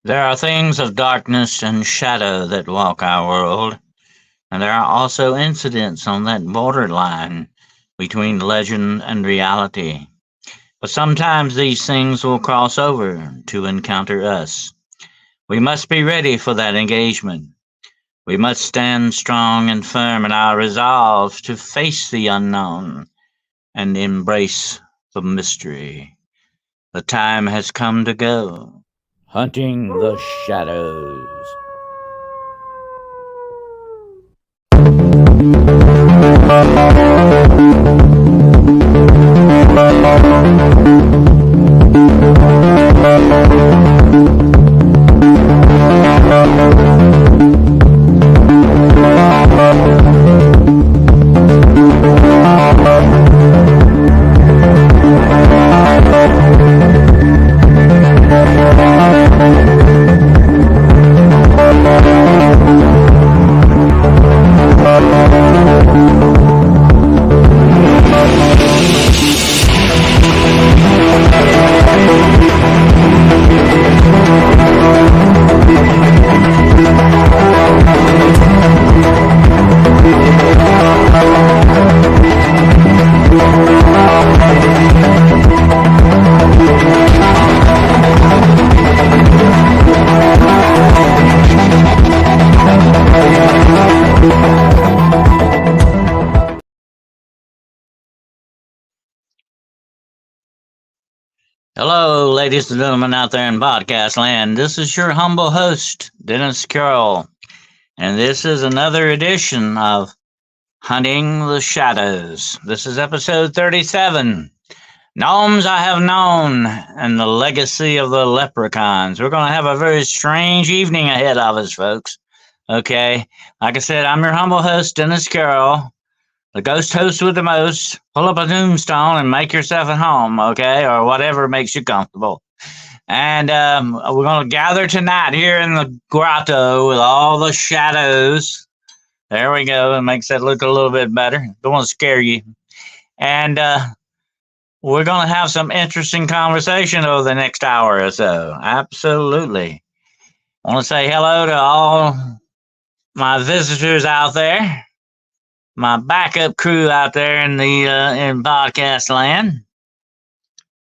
There are things of darkness and shadow that walk our world, and there are also incidents on that borderline between legend and reality. But sometimes these things will cross over to encounter us. We must be ready for that engagement. We must stand strong and firm in our resolve to face the unknown and embrace the mystery. The time has come to go. Hunting the shadows. Hello, ladies and gentlemen out there in podcast land. This is your humble host, Dennis Carroll, and this is another edition of Hunting the Shadows. This is episode 37. Gnomes I have known and the legacy of the leprechauns. We're going to have a very strange evening ahead of us, folks. Okay, like I said, I'm your humble host, Dennis Carroll, the ghost host with the most. Pull up a tombstone and make yourself at home, okay, or whatever makes you comfortable. And we're going to gather tonight here in the grotto with all the shadows. There we go. It makes that look a little bit better. Don't want to scare you. And we're going to have some interesting conversation over the next hour or so. Absolutely. I want to say hello to all my visitors out there, my backup crew out there in the in podcast land.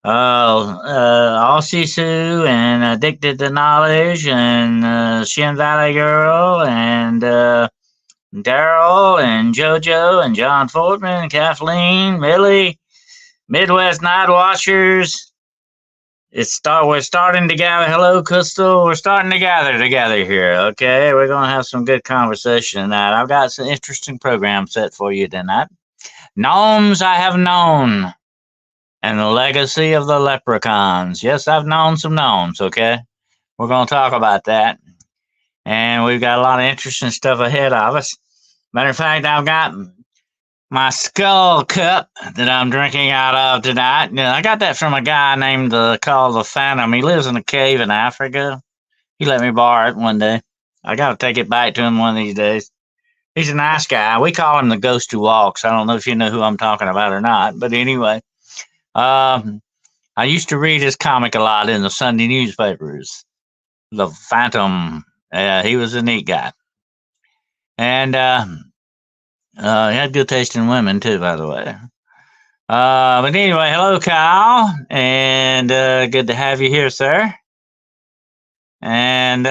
Aussie Sue and Addicted to Knowledge and Shin Valley Girl and Daryl and JoJo and John Fortman, Kathleen, Millie, Midwest Night Watchers. We're starting to gather. Hello, Crystal. We're starting to gather together here. Okay, we're gonna have some good conversation tonight. I've got some interesting program set for you tonight. Gnomes I have known, and the legacy of the leprechauns. Yes, I've known some gnomes. Okay, we're gonna talk about that, and we've got a lot of interesting stuff ahead of us. Matter of fact, I've got my skull cup that I'm drinking out of tonight. You know, I got that from a guy named called the Phantom. He lives in a cave in Africa. He let me borrow it one day. I got to take it back to him one of these days. He's a nice guy. We call him the Ghost Who Walks. I don't know if you know who I'm talking about or not, but anyway, I used to read his comic a lot in the Sunday newspapers. The Phantom. He was a neat guy. And he had good taste in women too, by the way. But anyway, hello, Kyle, and good to have you here, sir. And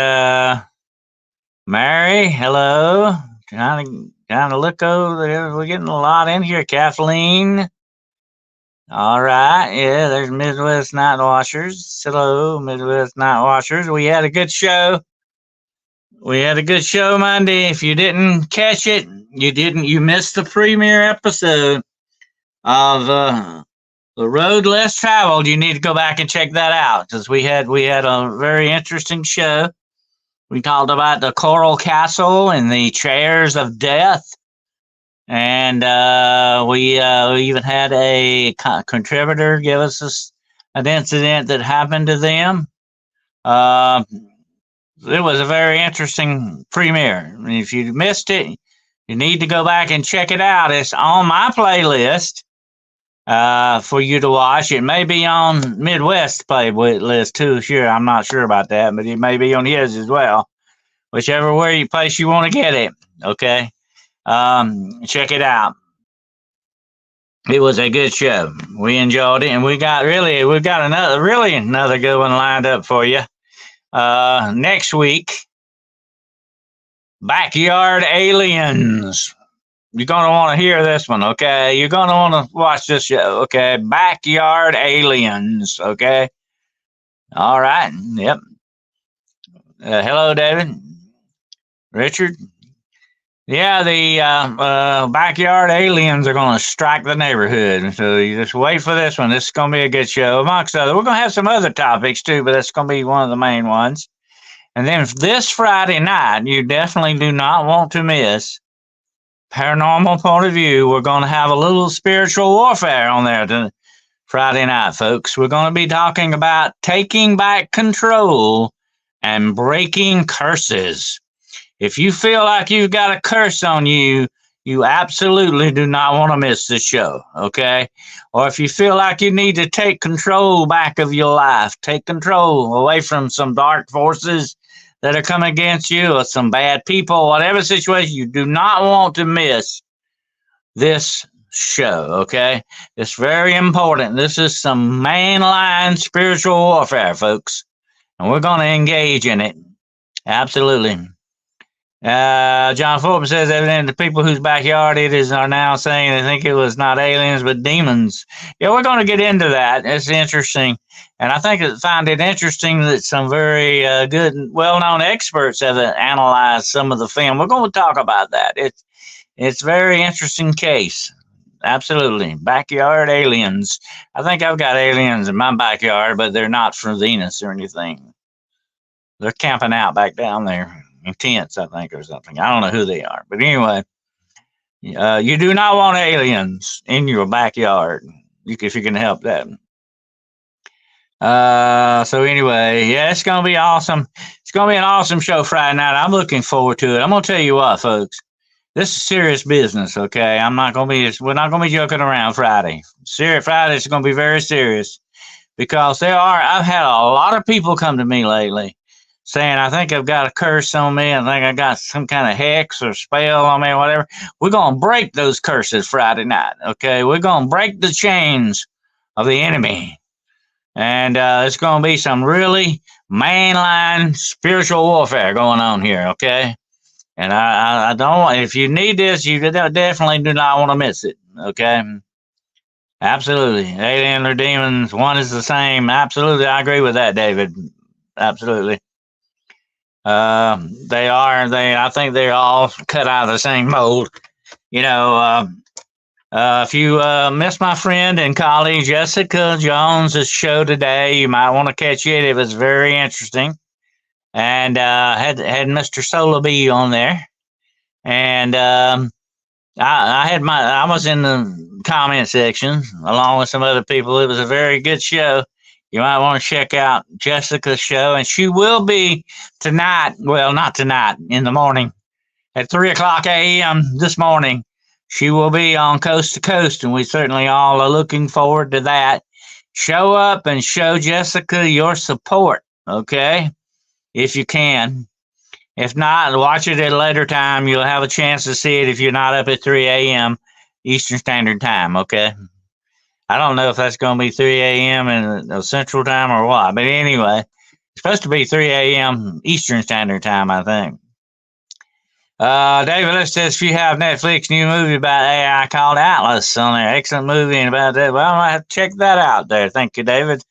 Mary, hello. Trying to look over there. We're getting a lot in here. Kathleen. All right, yeah. There's Midwest Night Watchers. Hello, Midwest Night Watchers. We had a good show. Monday. If you didn't catch it, you missed the premiere episode of The Road Less Traveled. You need to go back and check that out because we had a very interesting show. We talked about the Coral Castle and the Chairs of Death, and we even had a contributor give us an incident that happened to them. It was a very interesting premiere. I mean, if you missed it, you need to go back and check it out. It's on my playlist. for you to watch. It may be on Midwest playlist too. Sure, I'm not sure about that, but it may be on his as well. Whichever place you want to get it. Okay, check it out. It was a good show. We enjoyed it, and we've got another good one lined up for you. Next week, Backyard Aliens. You're going to want to hear this one, okay? You're going to want to watch this show, okay? Backyard Aliens, okay? All right. Yep. Hello, David. Richard. Yeah, the backyard aliens are going to strike the neighborhood. So you just wait for this one. This is going to be a good show, amongst other. We're going to have some other topics too, but that's going to be one of the main ones. And then this Friday night, you definitely do not want to miss Paranormal Point of View. We're going to have a little spiritual warfare on there Friday night, folks. We're going to be talking about taking back control and breaking curses. If you feel like you've got a curse on you, you absolutely do not want to miss the show, okay? Or if you feel like you need to take control back of your life, take control away from some dark forces that are coming against you or some bad people, whatever situation, you do not want to miss this show, okay? It's very important. This is some mainline spiritual warfare, folks, and we're going to engage in it. Absolutely. John Fulton says evidently the people whose backyard it is are now saying they think it was not aliens but demons. Yeah, we're going to get into that. It's interesting. And I find it interesting that some very good, well-known experts have analyzed some of the film. We're going to talk about that. It's very interesting case. Absolutely. Backyard aliens. I think I've got aliens in my backyard, but they're not from Venus or anything. They're camping out back down there. In tents, I think, or something. I don't know who they are. But anyway, you do not want aliens in your backyard if you can help that. So anyway, yeah, it's going to be awesome. It's going to be an awesome show Friday night. I'm looking forward to it. I'm going to tell you what, folks. This is serious business, okay? we're not going to be joking around Friday. Friday is going to be very serious because I've had a lot of people come to me lately saying, I think I've got a curse on me. I think I got some kind of hex or spell on me or whatever. We're going to break those curses Friday night, okay? We're going to break the chains of the enemy. And it's going to be some really mainline spiritual warfare going on here, okay? And I don't, if you need this, you definitely do not want to miss it, okay? Absolutely. Alien or demons, one is the same. Absolutely. I agree with that, David. Absolutely. I think they're all cut out of the same mold. You know, if you missed my friend and colleague Jessica Jones' show today, you might want to catch it. It was very interesting. And had Mr. Solarby on there. And I was in the comment section along with some other people. It was a very good show. You might want to check out Jessica's show, and she will be tonight. Well, not tonight, in the morning at 3:00 a.m. this morning. She will be on Coast to Coast, and we certainly all are looking forward to that. Show up and show Jessica your support, okay? If you can. If not, watch it at a later time. You'll have a chance to see it if you're not up at 3 a.m. Eastern Standard Time, okay? I don't know if that's going to be 3 a.m. in Central Time or what, but anyway, it's supposed to be 3 a.m. Eastern Standard Time, I think. David List says, if you have Netflix, new movie about AI called Atlas on there. Excellent movie and about that. Well, I have to check that out there. Thank you, David.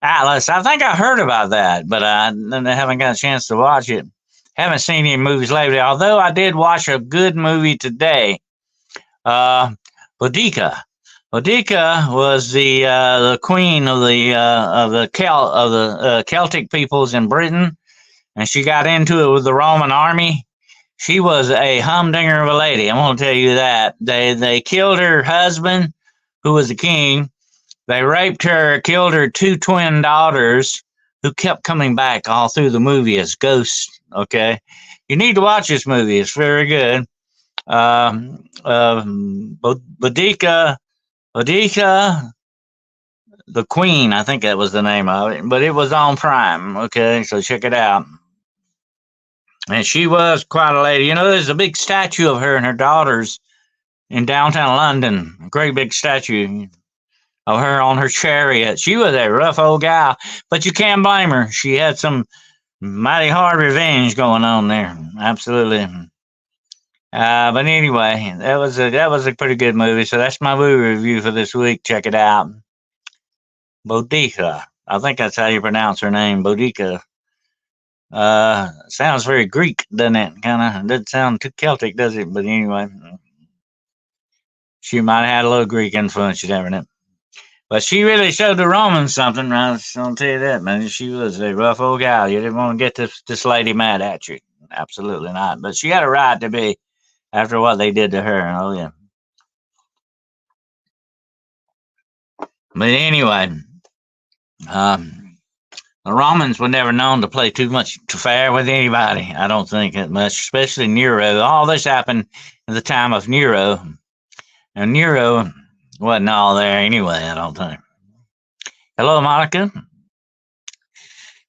Atlas. I think I heard about that, but I haven't got a chance to watch it. Haven't seen any movies lately, although I did watch a good movie today. Boudica. Boudica was the queen of the Celtic peoples in Britain, and she got into it with the Roman army. She was a humdinger of a lady. I'm going to tell you that. They killed her husband, who was the king. They raped her, killed her two twin daughters, who kept coming back all through the movie as ghosts. Okay, you need to watch this movie. It's very good. Boudica Boudica the Queen, I think that was the name of it, but it was on Prime. Okay, so check it out. And she was quite a lady. You know, there's a big statue of her and her daughters in downtown London. A great big statue of her on her chariot. She was a rough old gal, but you can't blame her. She had some mighty hard revenge going on there. Absolutely. But anyway, that was a pretty good movie. So that's my movie review for this week. Check it out. Boudica. I think that's how you pronounce her name, Boudica. Sounds very Greek, doesn't it? Kind of doesn't sound too Celtic, does it? But anyway, she might have had a little Greek influence, you never know. But she really showed the Romans something. I was gonna tell you that, man. She was a rough old gal. You didn't want to get this lady mad at you. Absolutely not. But she had a right to be after what they did to her. Oh yeah. But anyway, um, the Romans were never known to play too much too fair with anybody. I don't think that much, especially Nero. All this happened in the time of Nero, and Nero wasn't all there anyway. I don't think. Hello, Monica.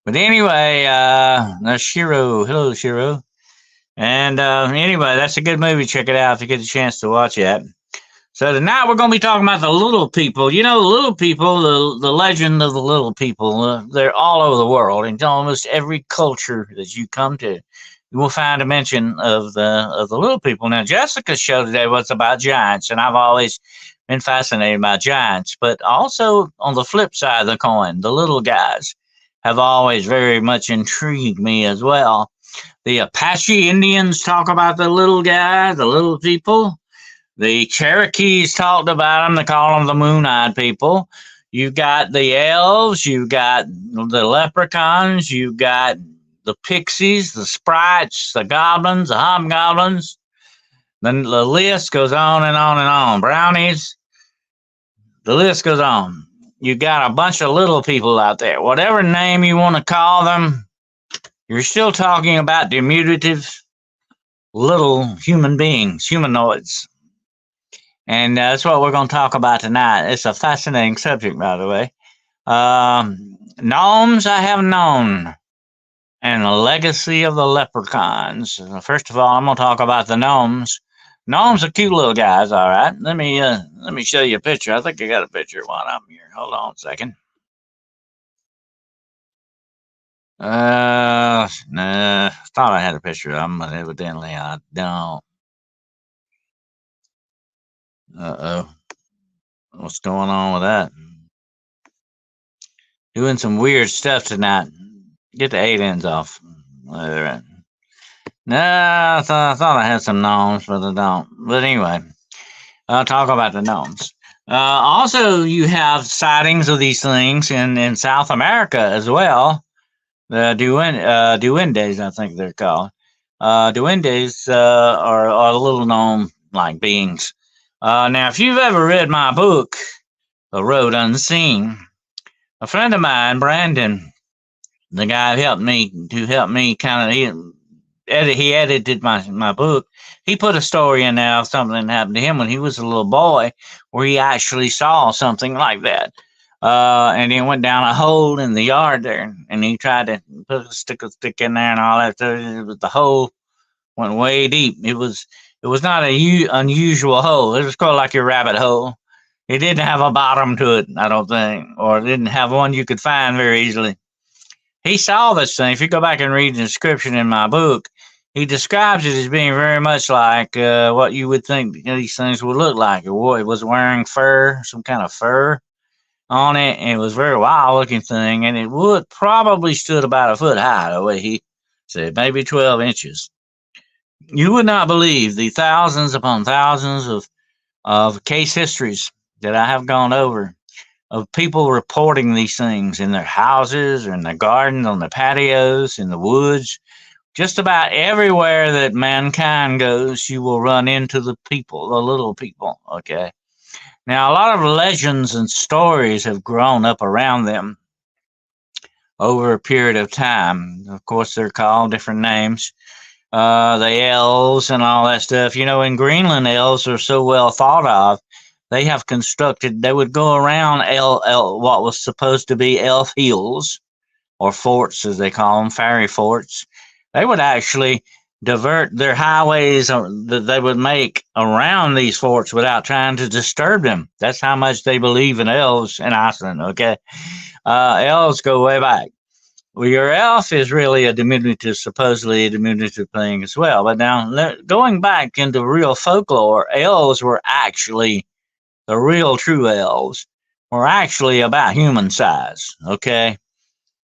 But anyway, that's Shiro. Hello, Shiro. And anyway, that's a good movie. Check it out if you get a chance to watch it. So tonight we're going to be talking about the little people. You know, the little people, the legend of the little people. They're all over the world, in almost every culture that you come to, you will find a mention of the little people. Now, Jessica's show today was about giants, and I've always been fascinated by giants. But also on the flip side of the coin, the little guys have always very much intrigued me as well. The Apache Indians talk about the little guy, the little people. The Cherokees talked about them. They call them the moon-eyed people. You've got the elves. You've got the leprechauns. You've got the pixies, the sprites, the goblins, the hobgoblins. Then the list goes on and on and on. Brownies. The list goes on. You got a bunch of little people out there. Whatever name you want to call them, you're still talking about diminutive little human beings, humanoids. And that's what we're going to talk about tonight. It's a fascinating subject, by the way. Gnomes I have known, and the legacy of the leprechauns. First of all, I'm going to talk about the gnomes. Gnomes are cute little guys, all right. Let me show you a picture. I think I got a picture while I'm here. Hold on a second. Nah, thought I had a picture of them, but evidently I don't. Uh-oh. What's going on with that? Doing some weird stuff tonight. Get the aliens off. All right. No, I thought I had some gnomes, but I don't. But anyway, I'll talk about the gnomes. Also, you have sightings of these things in South America as well. The duendes, I think they're called. Duendes are little gnome-like beings. Now, if you've ever read my book, The Road Unseen, a friend of mine, Brandon, the guy who helped me kind of he edited my book. He put a story in there of something that happened to him when he was a little boy, where he actually saw something like that. And he went down a hole in the yard there, and he tried to put a stick in there and all that. The hole went way deep. It was not a unusual hole. It was called like your rabbit hole. It didn't have a bottom to it, I don't think, or it didn't have one you could find very easily. He saw this thing. If you go back and read the description in my book, he describes it as being very much like what you would think these things would look like. It was wearing fur, some kind of fur on it, and it was a very wild-looking thing, and it would probably stood about a foot high, the way he said, maybe 12 inches. You would not believe the thousands upon thousands of case histories that I have gone over of people reporting these things in their houses or in their gardens, on their patios, in the woods. Just about everywhere that mankind goes, you will run into the people, the little people, okay? Now, a lot of legends and stories have grown up around them over a period of time. Of course, they're called different names. The elves and all that stuff. You know, in Greenland, elves are so well thought of they have constructed, they would go around what was supposed to be elf hills, or forts as they call them, fairy forts. They would actually divert their highways that they would make around these forts without trying to disturb them. That's how much they believe in elves in Iceland, okay? Elves go way back. Well, your elf is really a diminutive, supposedly a diminutive thing as well. But now, going back into real folklore, elves were actually, the real true elves were actually about human size, okay?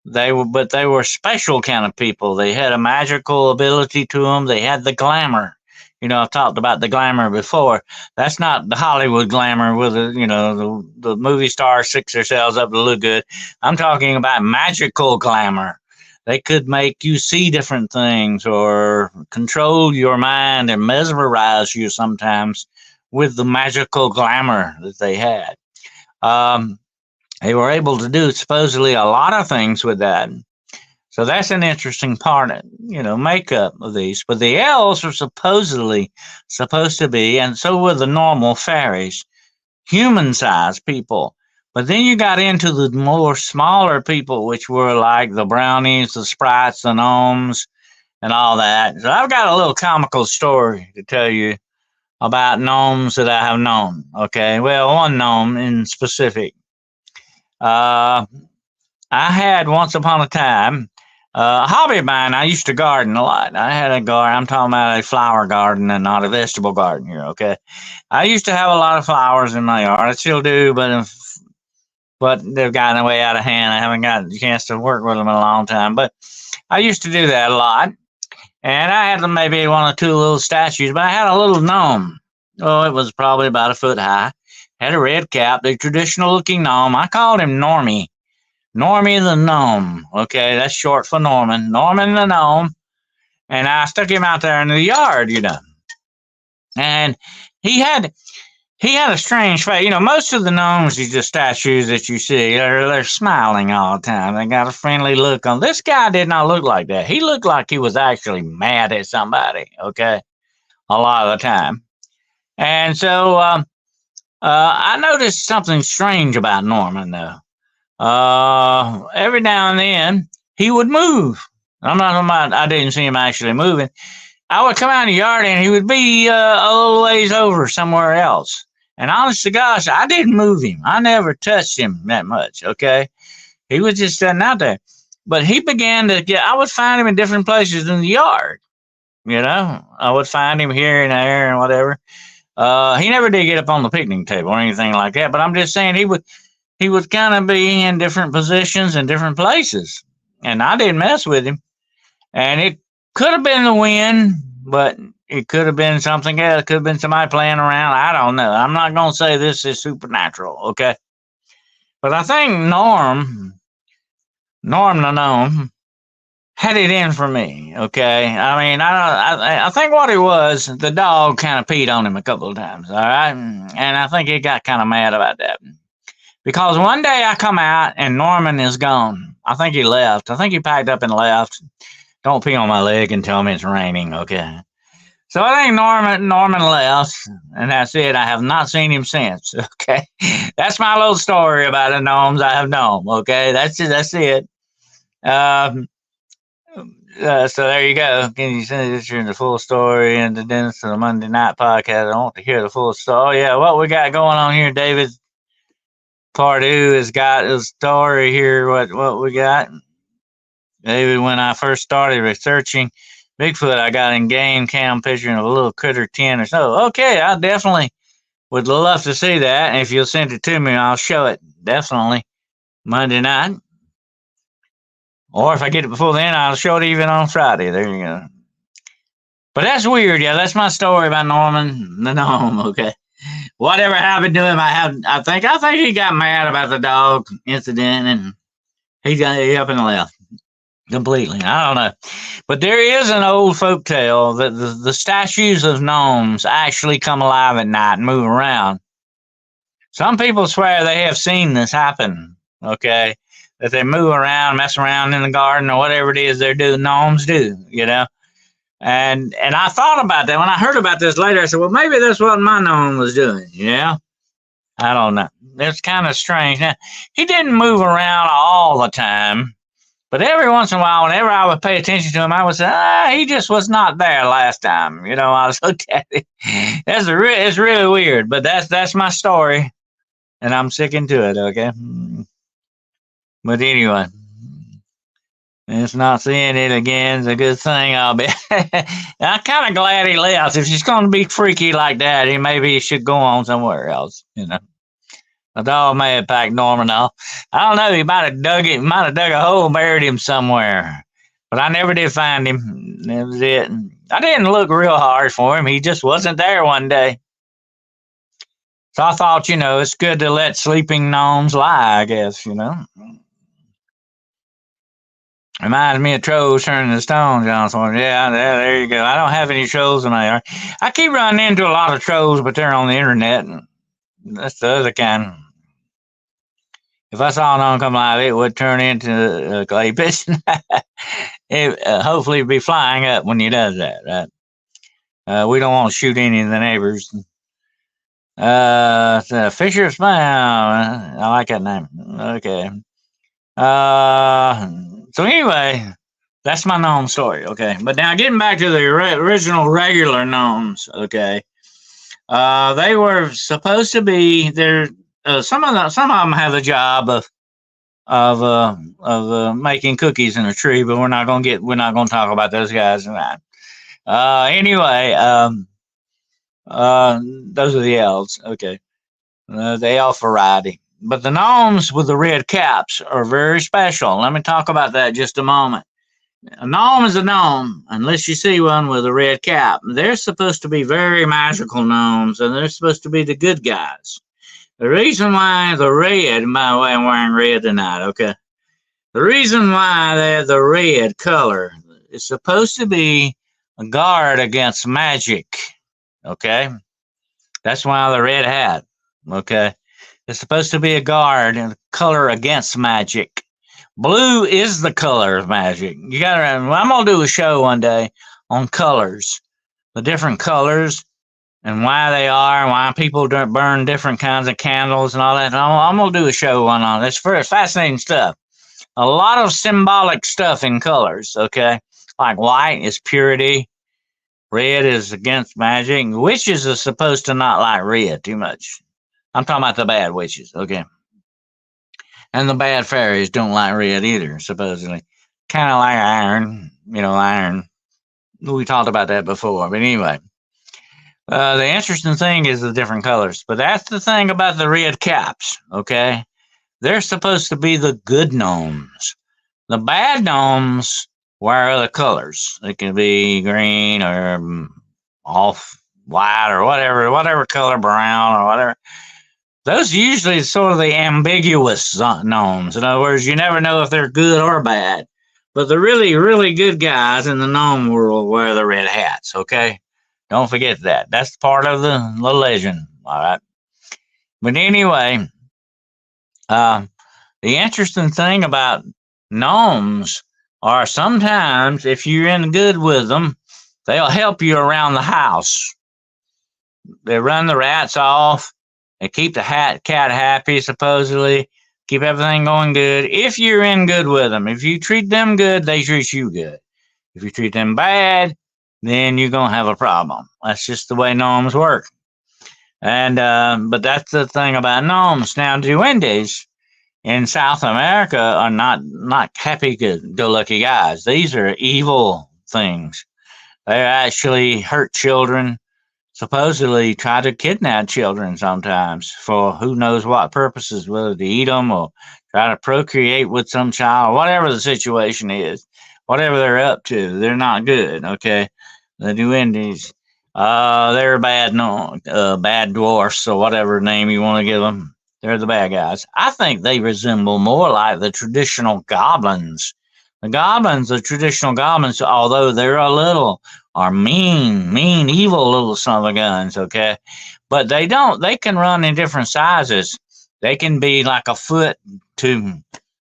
But they were special kind of people. They had a magical ability to them. They had the glamour. I've talked about the glamour before. That's not the Hollywood glamour with the movie star sticks themselves up to look good. I'm talking about magical glamour. They could make you see different things or control your mind and mesmerize you sometimes with the magical glamour that they had. They were able to do supposedly a lot of things with that. So that's an interesting part of, makeup of these. But the elves were supposedly supposed to be, and so were the normal fairies, human-sized people. But then you got into the more smaller people, which were like the brownies, the sprites, the gnomes, and all that. So I've got a little comical story to tell you about gnomes that I have known. Okay, well, one gnome in specific. I had once upon a time a hobby of mine. I used to garden a lot. I had a garden. I'm talking about a flower garden and not a vegetable garden here. Okay, I used to have a lot of flowers in my yard. I still do, but they've gotten way out of hand. I haven't got a chance to work with them in a long time. But I used to do that a lot, and I had maybe one or two little statues. But I had a little gnome. Oh, it was probably about a foot high. Had a red cap, the traditional looking gnome. I called him Normie. Normie the gnome. Okay, that's short for Norman. Norman the gnome. And I stuck him out there in the yard, And he had a strange face. Most of the gnomes, these just statues that you see, they're smiling all the time. They got a friendly look on. This guy did not look like that. He looked like he was actually mad at somebody, okay, a lot of the time. And so I noticed something strange about Norman, though. Every now and then, he would move. I'm not talking about I didn't see him actually moving. I would come out in the yard and he would be a little ways over somewhere else. And honest to gosh, I didn't move him. I never touched him that much, okay? He was just sitting out there. But he began to I would find him in different places in the yard. I would find him here and there and whatever. He never did get up on the picnic table or anything like that, but I'm just saying he would kind of be in different positions in different places, and I didn't mess with him. And it could have been the wind, but it could have been something else. It could have been somebody playing around. I don't know. I'm not going to say this is supernatural, okay? But I think Norm the gnome, had it in for me, okay? I mean, I think what it was, the dog kind of peed on him a couple of times, all right? And I think he got kind of mad about that. Because one day I come out and Norman is gone. I think he left. I think he packed up and left. Don't pee on my leg and tell me it's raining, okay? So I think Norman left, and that's it. I have not seen him since, okay? That's my little story about the gnomes I have known, okay? That's it. That's it. So there you go. Can you send this in the full story and the Dennis of the Monday Night Podcast? I want to hear the full story. Oh, yeah, what we got going on here, David Pardue has got a story here. What we got? David, when I first started researching Bigfoot, I got in game cam picture of a little critter 10 or so. Okay, I definitely would love to see that. And if you'll send it to me, I'll show it. Definitely Monday night. Or if I get it before then, I'll show it even on Friday. There you go. But that's weird. Yeah, that's my story about Norman the gnome. Okay. Whatever happened to him, I think he got mad about the dog incident and he up and left completely. I don't know. But there is an old folk tale that the statues of gnomes actually come alive at night and move around. Some people swear they have seen this happen. Okay. That they move around, mess around in the garden or whatever it is they're doing, gnomes do, And I thought about that. When I heard about this later, I said, well, maybe that's what my gnome was doing, I don't know. It's kind of strange. Now, he didn't move around all the time, but every once in a while, whenever I would pay attention to him, I would say, he just was not there last time. I was looked at it. It's really weird, but that's my story, and I'm sticking to it. Okay. But anyway, it's not seeing it again is a good thing. I'll be. I'm kind of glad he left. If he's going to be freaky like that, maybe he should go on somewhere else. The dog may have packed Norman off. I don't know. He might have dug it. Might have dug a hole, and buried him somewhere. But I never did find him. That was it. I didn't look real hard for him. He just wasn't there one day. So I thought, it's good to let sleeping gnomes lie, I guess, Reminds me of trolls turning to stone, Johnson. Yeah, there you go. I don't have any trolls in my yard. I keep running into a lot of trolls, but they're on the internet. And that's the other kind. If I saw one come live, it would turn into a clay pigeon. It hopefully be flying up when he does that, right? We don't want to shoot any of the neighbors. Fisher Smile. I like that name. Okay. So anyway, that's my gnome story. Okay. But now getting back to the original regular gnomes. Okay. They were supposed to be there. Some of them have the job of making cookies in a tree, but we're not going to talk about those guys tonight. Anyway, those are the elves. Okay. The elf variety. But the gnomes with the red caps are very special. Let me talk about that just a moment. A gnome is a gnome, unless you see one with a red cap. They're supposed to be very magical gnomes, and they're supposed to be the good guys. The reason why the red, by the way, I'm wearing red tonight, okay? The reason why they have the red color is supposed to be a guard against magic, okay? That's why the red hat, okay? It's supposed to be a guard and color against magic. Blue is the color of magic. I'm going to do a show one day on colors, the different colors and why they are and why people don't burn different kinds of candles and all that. I'm going to do a show on it. It's fascinating stuff. A lot of symbolic stuff in colors, okay? Like white is purity. Red is against magic. Witches are supposed to not like red too much. I'm talking about the bad witches, okay? And the bad fairies don't like red either, supposedly. Kind of like iron, iron. We talked about that before, but anyway. The interesting thing is the different colors. But that's the thing about the red caps, okay? They're supposed to be the good gnomes. The bad gnomes wear other colors. It can be green or off white or whatever color, brown or whatever. Those are usually sort of the ambiguous gnomes. In other words, you never know if they're good or bad. But the really, really good guys in the gnome world wear the red hats, okay? Don't forget that. That's part of the legend, all right? But anyway, the interesting thing about gnomes are sometimes, if you're in good with them, they'll help you around the house. They run the rats off. They keep the cat happy, supposedly. Keep everything going good. If you're in good with them. If you treat them good, they treat you good. If you treat them bad, then you're going to have a problem. That's just the way gnomes work. And but that's the thing about gnomes. Now, duendes in South America are not happy-go-lucky guys. These are evil things. They actually hurt children, supposedly try to kidnap children sometimes for who knows what purposes, whether to eat them or try to procreate with some child, whatever the situation is, whatever they're up to. They're not good, okay? The duendes, they're bad dwarfs or whatever name you want to give them. They're the bad guys. I think they resemble more like the traditional goblins. The traditional goblins, although they're are mean, evil little son of a guns, okay? But they can run in different sizes. They can be like a foot to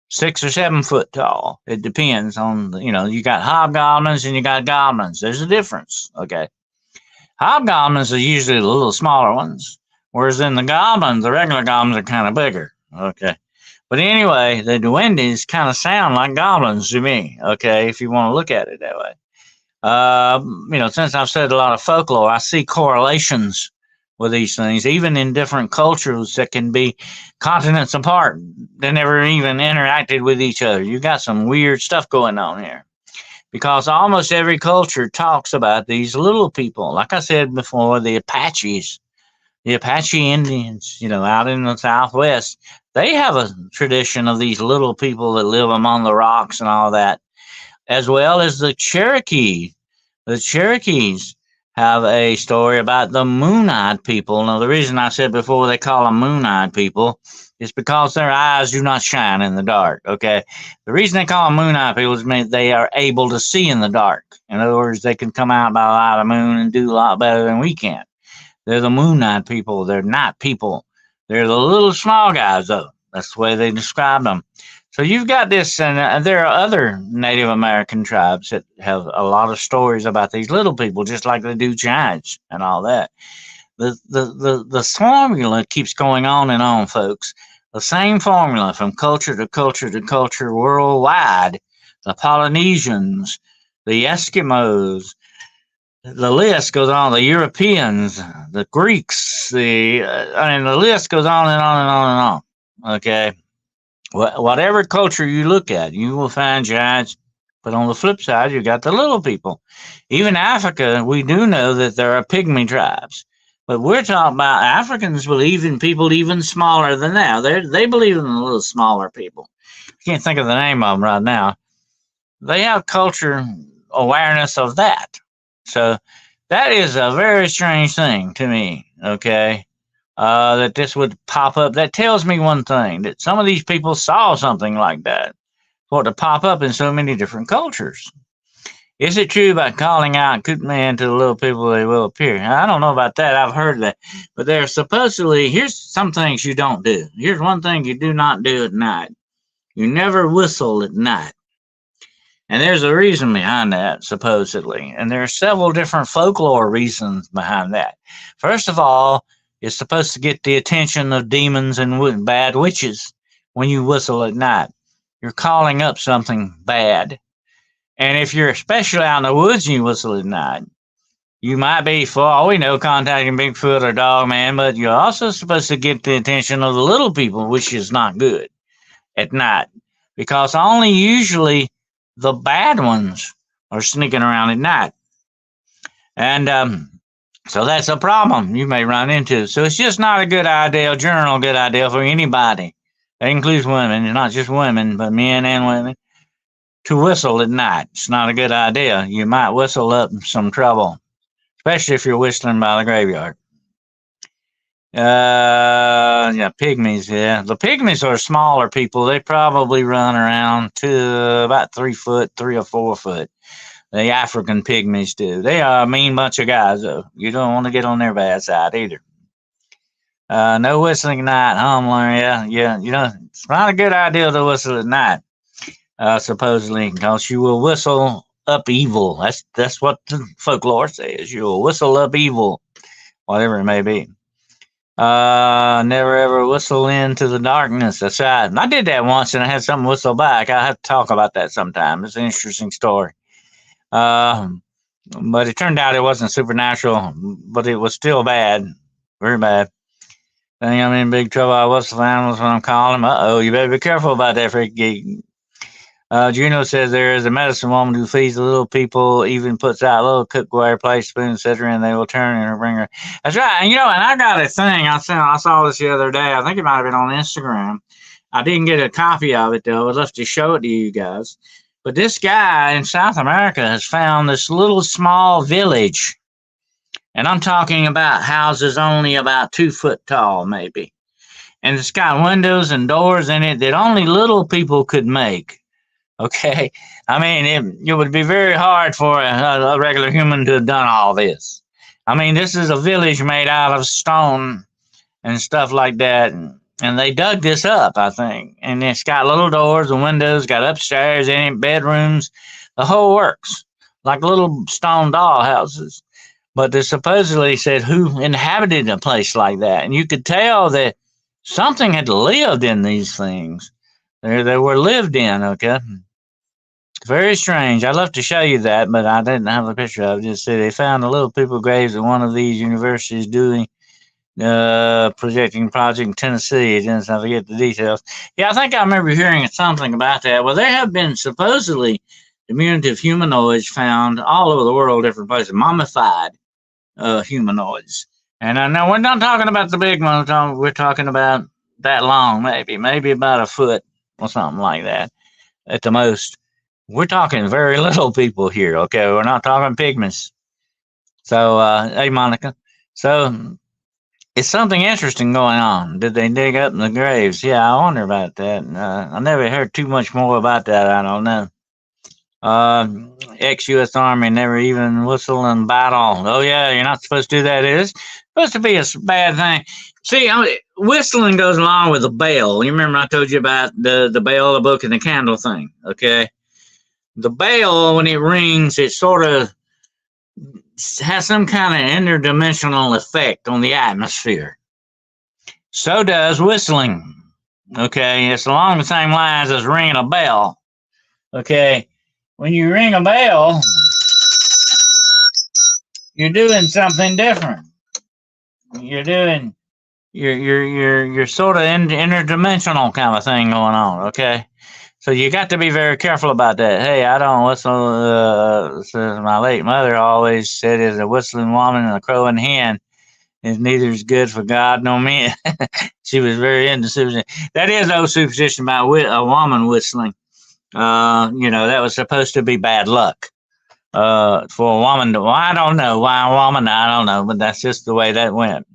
6 or 7 foot tall. It depends on, you got hobgoblins and you got goblins. There's a difference, okay? Hobgoblins are usually the little smaller ones, Whereas in the goblins, the regular goblins are kind of bigger. Okay. But anyway, the duendes kind of sound like goblins to me. Okay, if you want to look at it that way. Since I've studied a lot of folklore, I see correlations with these things, even in different cultures that can be continents apart. They never even interacted with each other. You got some weird stuff going on here because almost every culture talks about these little people. Like I said before, the Apache Indians, out in the Southwest, they have a tradition of these little people that live among the rocks and all that, as well as the Cherokee. The Cherokees have a story about the moon-eyed people. Now, the reason I said before they call them moon-eyed people is because their eyes do not shine in the dark, okay? The reason they call them moon-eyed people is because they are able to see in the dark. In other words, they can come out by the light of the moon and do a lot better than we can. They're the moon-eyed people. They're night people. They're the little small guys, though. That's the way they describe them. So you've got this, and there are other Native American tribes that have a lot of stories about these little people, just like they do giants and all that. The formula keeps going on and on, folks. The same formula from culture to culture to culture worldwide. The Polynesians, the Eskimos, the list goes on. The Europeans, the Greeks, the list goes on and on and on and on. Okay. Whatever culture you look at, you will find giants. But on the flip side, you got the little people. Even Africa, we do know that there are pygmy tribes. But we're talking about Africans believe in people even smaller than that. They believe in the little smaller people. I can't think of the name of them right now. They have culture awareness of that. So that is a very strange thing to me, okay? That this would pop up. That tells me one thing, that some of these people saw something like that for it to pop up in so many different cultures. Is it true by calling out good man to the little people they will appear? I don't know about that. I've heard that. But there's supposedly, here's some things you don't do. Here's one thing you do not do at night. You never whistle at night. And there's a reason behind that, supposedly. And there are several different folklore reasons behind that. First of all, it's supposed to get the attention of demons and bad witches when you whistle at night. You're calling up something bad. And if you're especially out in the woods and you whistle at night, you might be, for all we know, contacting Bigfoot or Dogman, but you're also supposed to get the attention of the little people, which is not good at night. Because only usually the bad ones are sneaking around at night. And so that's a problem you may run into. So it's just not a good idea, general good idea for anybody. That includes women, and not just women, but men and women, to whistle at night. It's not a good idea. You might whistle up some trouble, especially if you're whistling by the graveyard. Pygmies, yeah. The pygmies are smaller people. They probably run around to about 3 foot, 3 or 4 foot. The African pygmies do. They are a mean bunch of guys, though. You don't want to get on their bad side either. No whistling at night, Homeler. Yeah. It's not a good idea to whistle at night, supposedly, because you will whistle up evil. That's what the folklore says. You will whistle up evil, whatever it may be. Never ever whistle into the darkness. That's right. I did that once, and I had something whistle back. I have to talk about that sometime. It's an interesting story. But it turned out it wasn't supernatural, but it was still bad, very bad. I think I'm in big trouble. I whistle animals when I'm calling them. You better be careful about that, freak geek. Juno says there is a medicine woman who feeds the little people, even puts out a little cookware, plate, spoon, etc., and they will turn and bring her. That's right. And I got a thing. I saw this the other day. I think it might have been on Instagram. I didn't get a copy of it, though. I'd love to show it to you guys. But this guy in South America has found this little small village. And I'm talking about houses only about 2 foot tall, maybe. And it's got windows and doors in it that only little people could make. Okay? I mean, it would be very hard for a regular human to have done all this. I mean, this is a village made out of stone and stuff like that. And they dug this up, I think. And it's got little doors and windows, got upstairs in it, bedrooms, the whole works, like little stone doll houses. but they supposedly said who inhabited a place like that, and you could tell that something had lived in these things. They were lived in. Okay, very strange. I'd love to show you that, but I didn't have a picture of it. Just said they found the little people graves at one of these universities doing projecting project in Tennessee. Didn't I forget the details? Yeah, I think I remember hearing something about that. Well, there have been supposedly diminutive humanoids found all over the world, different places, mummified humanoids. And I know we're not talking about the big ones. We're talking about that long, maybe about a foot or something like that at the most. We're talking very little people here. Okay, we're not talking pygmies. So, hey, Monica. So it's something interesting going on. Did they dig up in the graves? Yeah, I wonder about that. I never heard too much more about that. I don't know. Ex-U.S. Army never even whistle in battle. Oh yeah, you're not supposed to do that. It is supposed to be a bad thing. See, whistling goes along with the bell. You remember I told you about the bell, the book, and the candle thing. Okay, the bell when it rings, it sort of has some kind of interdimensional effect on the atmosphere. So does whistling. Okay, it's along the same lines as ringing a bell. Okay, when you ring a bell, you're doing something different. You're sort of interdimensional kind of thing going on. Okay, so you got to be very careful about that. Hey, I don't whistle. Says my late mother always said, "Is a whistling woman and a crowing hen is neither is good for God nor men." She was very into superstition. That is old superstition about a woman whistling. That was supposed to be bad luck. For a woman to, well, I don't know why a woman, I don't know, but that's just the way that went.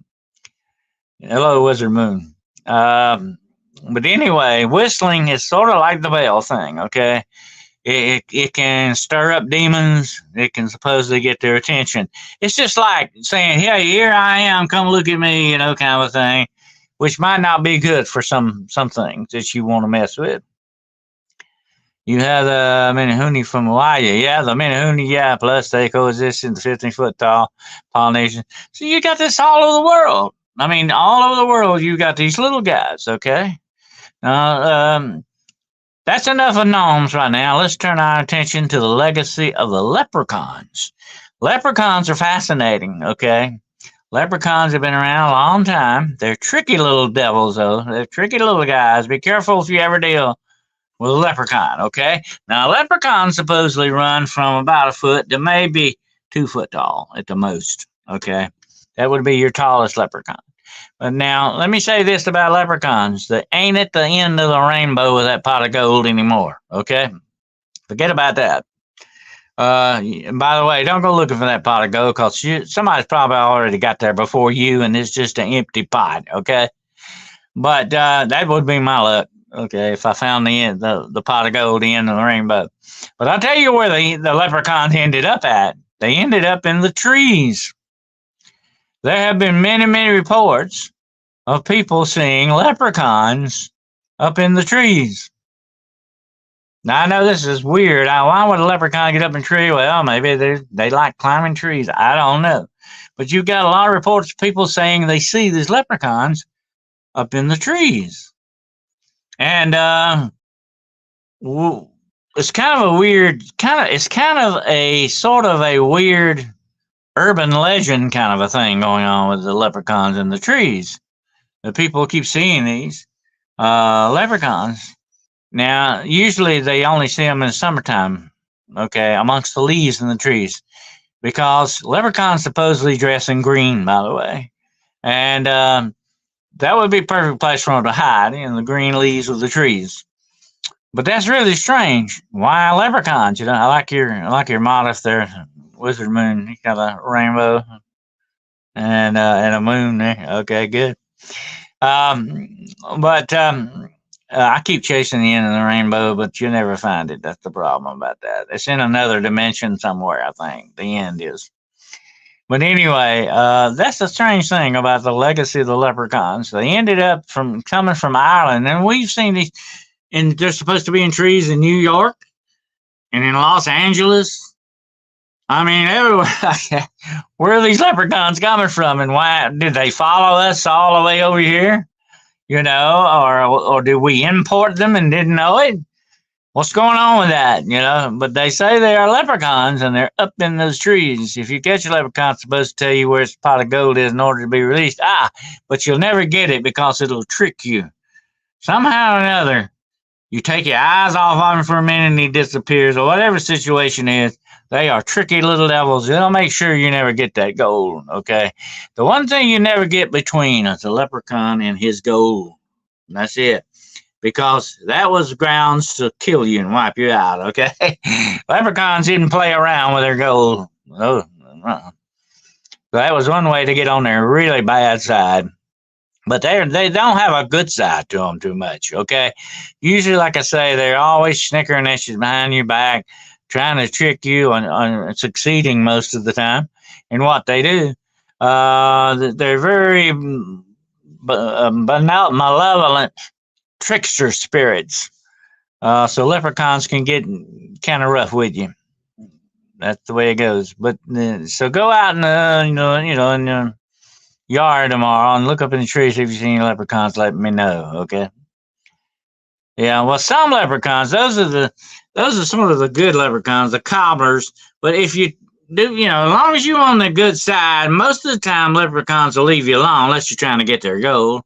Hello, Wizard Moon. But anyway, whistling is sort of like the bell thing, okay? It can stir up demons. It can supposedly get their attention. It's just like saying, hey, here I am, come look at me, kind of a thing, which might not be good for some things that you want to mess with. You have the Minahuni from Hawaii. Yeah, the Minahuni, yeah, plus they coexist in the 15-foot tall Polynesian. So you got this all over the world. I mean, all over the world, you got these little guys, okay? That's enough of gnomes right now. Let's turn our attention to the legacy of the leprechauns. Leprechauns are fascinating, okay? Leprechauns have been around a long time. They're tricky little devils, though. They're tricky little guys. Be careful if you ever deal with a leprechaun, okay? Now, leprechauns supposedly run from about a foot to maybe 2 foot tall at the most, okay? That would be your tallest leprechaun. But now, let me say this about leprechauns. They ain't at the end of the rainbow with that pot of gold anymore, okay? Forget about that. And by the way, don't go looking for that pot of gold because somebody's probably already got there before you and it's just an empty pot, okay? But that would be my luck. Okay, if I found the pot of gold, the end of the rainbow. But I'll tell you where the leprechauns ended up at. They ended up in the trees. There have been many, many reports of people seeing leprechauns up in the trees. Now, I know this is weird. Why would a leprechaun get up in a tree? Well, maybe they like climbing trees. I don't know. But you've got a lot of reports of people saying they see these leprechauns up in the trees. And it's kind of a weird, it's kind of a sort of a weird urban legend kind of a thing going on with the leprechauns in the trees. The people keep seeing these leprechauns. Now, usually they only see them in the summertime, okay, amongst the leaves in the trees, because leprechauns supposedly dress in green, by the way. And that would be a perfect place for them to hide in the green leaves of the trees. But that's really strange. Why leprechauns? I like your modest there, Wizard Moon. You got a rainbow and a moon there. Okay, good. But I keep chasing the end of the rainbow, but you never find it. That's the problem about that. It's in another dimension somewhere, I think. The end is. But anyway, that's the strange thing about the legacy of the leprechauns. They ended up coming from Ireland, and we've seen these, and they're supposed to be in trees in New York and in Los Angeles. I mean, everywhere. Where are these leprechauns coming from, and why did they follow us all the way over here? Or did we import them and didn't know it? What's going on with that? But they say they are leprechauns and they're up in those trees. If you catch a leprechaun, it's supposed to tell you where its pot of gold is in order to be released. But you'll never get it because it'll trick you. Somehow or another, you take your eyes off of him for a minute and he disappears, or whatever the situation is. They are tricky little devils. They'll make sure you never get that gold, okay? The one thing you never get between is a leprechaun and his gold. That's it. Because that was grounds to kill you and wipe you out, okay? Leprechauns didn't play around with their gold. Oh, that was one way to get on their really bad side. But they don't have a good side to them too much, okay? Usually, like I say, they're always snickering at you behind your back, trying to trick you on succeeding most of the time in what they do. They're very malevolent trickster spirits. So leprechauns can get kind of rough with you. That's the way it goes. But so go out in the yard tomorrow and look up in the trees if you see any leprechauns. Let me know, okay? Yeah, well, some leprechauns, those are some of the good leprechauns, the cobblers. But if you do, as long as you're on the good side, most of the time leprechauns will leave you alone unless you're trying to get their gold.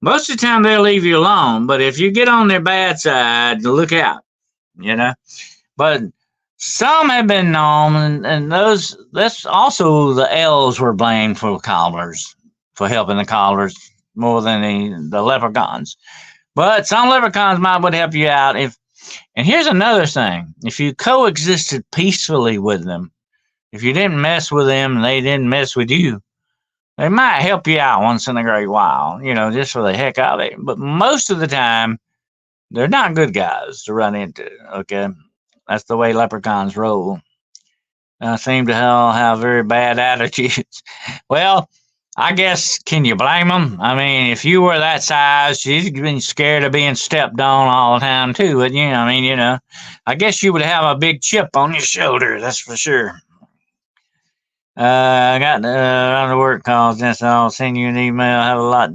Most of the time they'll leave you alone, but if you get on their bad side, look out, But some have been known, and that's also the elves were blamed for cobblers, for helping the cobblers more than the leprechauns. But some leprechauns would help you out and here's another thing. If you coexisted peacefully with them, if you didn't mess with them and they didn't mess with you, they might help you out once in a great while, just for the heck of it. But most of the time, they're not good guys to run into, okay? That's the way leprechauns roll. Seem to have very bad attitudes. Well, I guess, can you blame them? I mean, if you were that size, you'd be scared of being stepped on all the time, too, wouldn't you? I mean, I guess you would have a big chip on your shoulder, that's for sure. I got on the work calls, and so I'll send you an email. I have a lot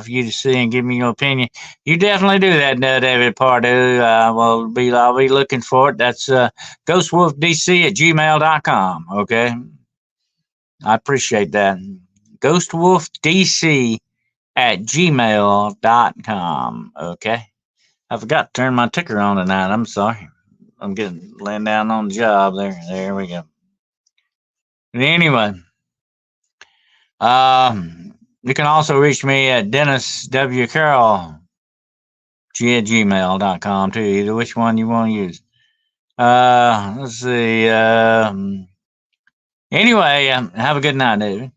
for you to see and give me your opinion. You definitely do that, David Pardue. I'll be looking for it. That's ghostwolfdc@gmail.com. Okay, I appreciate that. ghostwolfdc@gmail.com. Okay, I forgot to turn my ticker on tonight. I'm sorry. I'm laying down on the job there. There we go. Anyway, you can also reach me at Dennis W. Carroll @gmail.com too. Either which one you want to use. Let's see. Anyway, have a good night, David.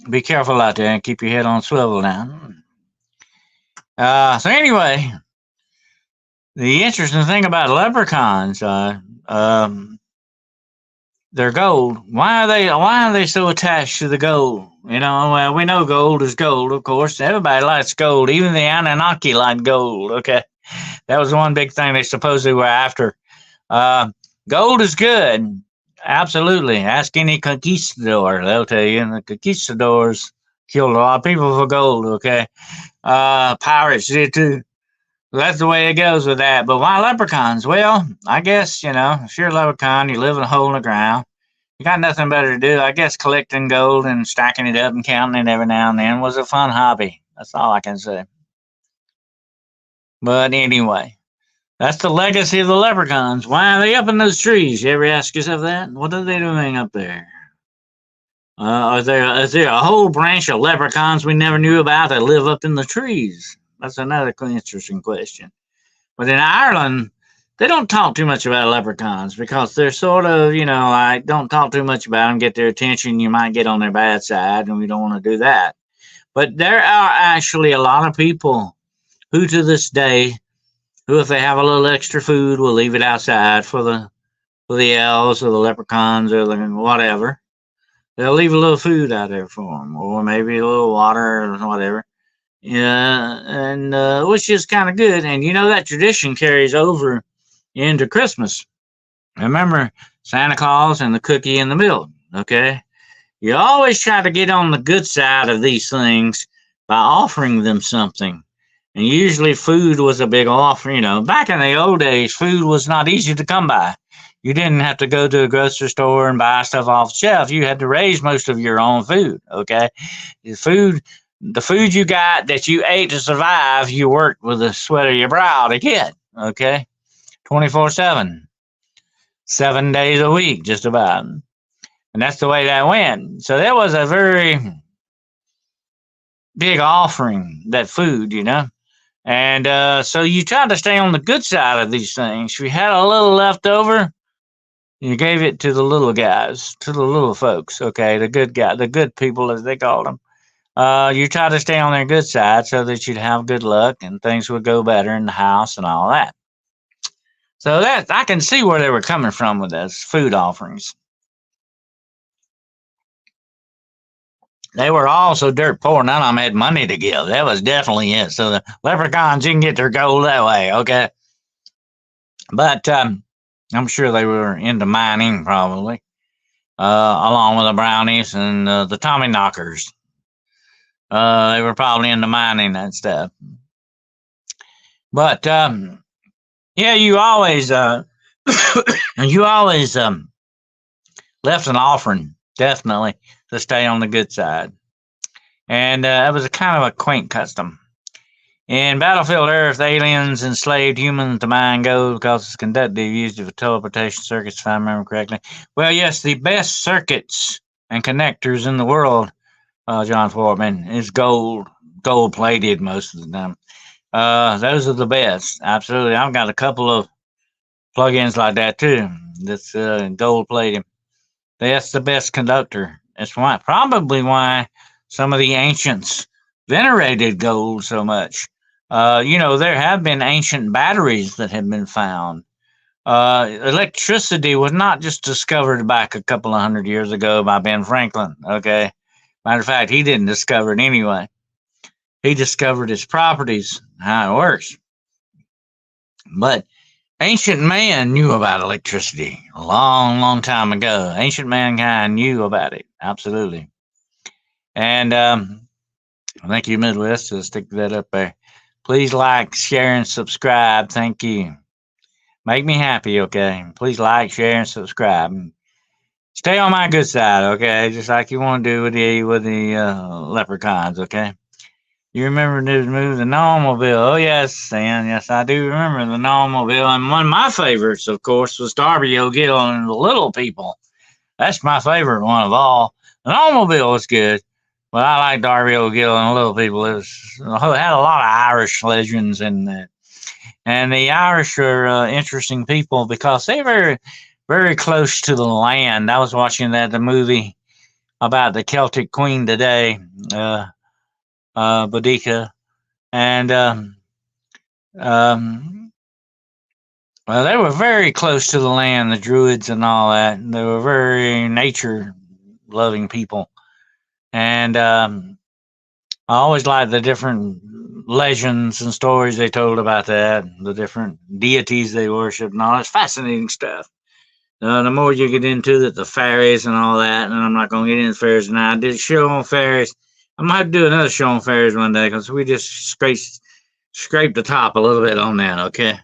Be careful out there and keep your head on swivel now. So anyway, the interesting thing about leprechauns, their gold. Why are they so attached to the gold? Well, we know gold is gold, of course. Everybody likes gold. Even the Anunnaki like gold. Okay, that was one big thing they supposedly were after. Gold is good, absolutely. Ask any conquistador; they'll tell you. And the conquistadors killed a lot of people for gold. Okay, pirates did too. That's the way it goes with that. But why leprechauns? Well, I guess, if you're a leprechaun, you live in a hole in the ground. You got nothing better to do. I guess collecting gold and stacking it up and counting it every now and then was a fun hobby. That's all I can say. But anyway, that's the legacy of the leprechauns. Why are they up in those trees? You ever ask yourself that? What are they doing up there? Is there a whole branch of leprechauns we never knew about that live up in the trees? That's another interesting question. But in Ireland, they don't talk too much about leprechauns because they're sort of, like, don't talk too much about them, get their attention. You might get on their bad side, and we don't want to do that. But there are actually a lot of people who, to this day, who, if they have a little extra food, will leave it outside for the elves or the leprechauns or the whatever. They'll leave a little food out there for them, or maybe a little water or whatever. Yeah, and which is kind of good. And that tradition carries over into Christmas. Remember, Santa Claus and the cookie in the middle. Okay. You always try to get on the good side of these things by offering them something. And usually food was a big offer. Back in the old days, food was not easy to come by. You didn't have to go to a grocery store and buy stuff off the shelf. You had to raise most of your own food. Okay. The food you got that you ate to survive, you worked with the sweat of your brow to get. Okay. 24/7, 7 days a week, just about. And that's the way that went. So that was a very big offering, that food. And so you try to stay on the good side of these things. If you had a little left over, you gave it to the little guys, to the little folks, okay, the good people as they called them. You try to stay on their good side so that you'd have good luck and things would go better in the house and all that. So that I can see where they were coming from with those food offerings. They were all so dirt poor, none of them had money to give. That was definitely it. So the leprechauns, you can get their gold that way, okay? But I'm sure they were into mining, probably, along with the brownies and the Tommy knockers. They were probably into mining and stuff. But yeah, you always you always left an offering, definitely, to stay on the good side. And it was a kind of a quaint custom. In Battlefield Earth, aliens enslaved humans to mine gold because it's conductive, used it for teleportation circuits, if I remember correctly. Well, yes, the best circuits and connectors in the world, John Foreman, is gold plated most of the time. Those are the best. Absolutely. I've got a couple of plugins like that too. That's gold plated. That's the best conductor. That's probably why some of the ancients venerated gold so much. There have been ancient batteries that have been found. Electricity was not just discovered back a couple of hundred years ago by Ben Franklin. Okay. Matter of fact, he didn't discover it anyway. He discovered its properties, how it works. But ancient man knew about electricity a long, long time ago. Ancient mankind knew about it. Absolutely. And thank you, Midwest. So stick that up there. Please like, share, and subscribe. Thank you. Make me happy, okay? Please like, share, and subscribe. Stay on my good side, okay? Just like you want to do with the leprechauns, okay? You remember this movie, The Gnomemobile? Oh, yes, Stan. Yes, I do remember The Gnomemobile. And one of my favorites, of course, was Darby O'Gill and the Little People. That's my favorite one of all. The Gnomemobile was good. But I like Darby O'Gill and the Little People. It had a lot of Irish legends in that. And the Irish are interesting people because they were very close to the land. I was watching the movie about the Celtic Queen today, Boudica, and well, they were very close to the land, the Druids and all that. And they were very nature-loving people, and I always liked the different legends and stories they told about that, the different deities they worshipped, and all that fascinating stuff. The more you get into it, the fairies and all that, and I'm not going to get into fairies now. I did a show on fairies. I might do another show on fairies one day because we just scraped the top a little bit on that, okay?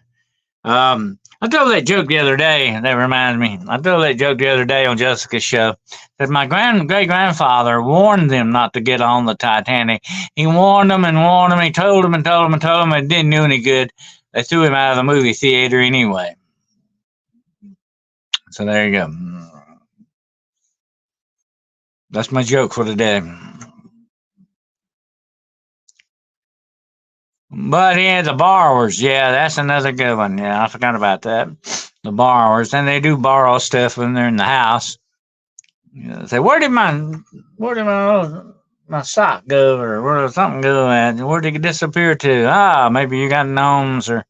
I told that joke the other day. That reminds me. I told that joke the other day on Jessica's show that my great-grandfather warned them not to get on the Titanic. He warned them and warned them. He told them and told them and told them. It didn't do any good. They threw him out of the movie theater anyway. So there you go. That's my joke for today. But yeah, the borrowers. Yeah, that's another good one. Yeah, I forgot about that. The borrowers. And they do borrow stuff when they're in the house. Say, where did my sock go, or where did something go at? Where did it disappear to? Maybe you got gnomes or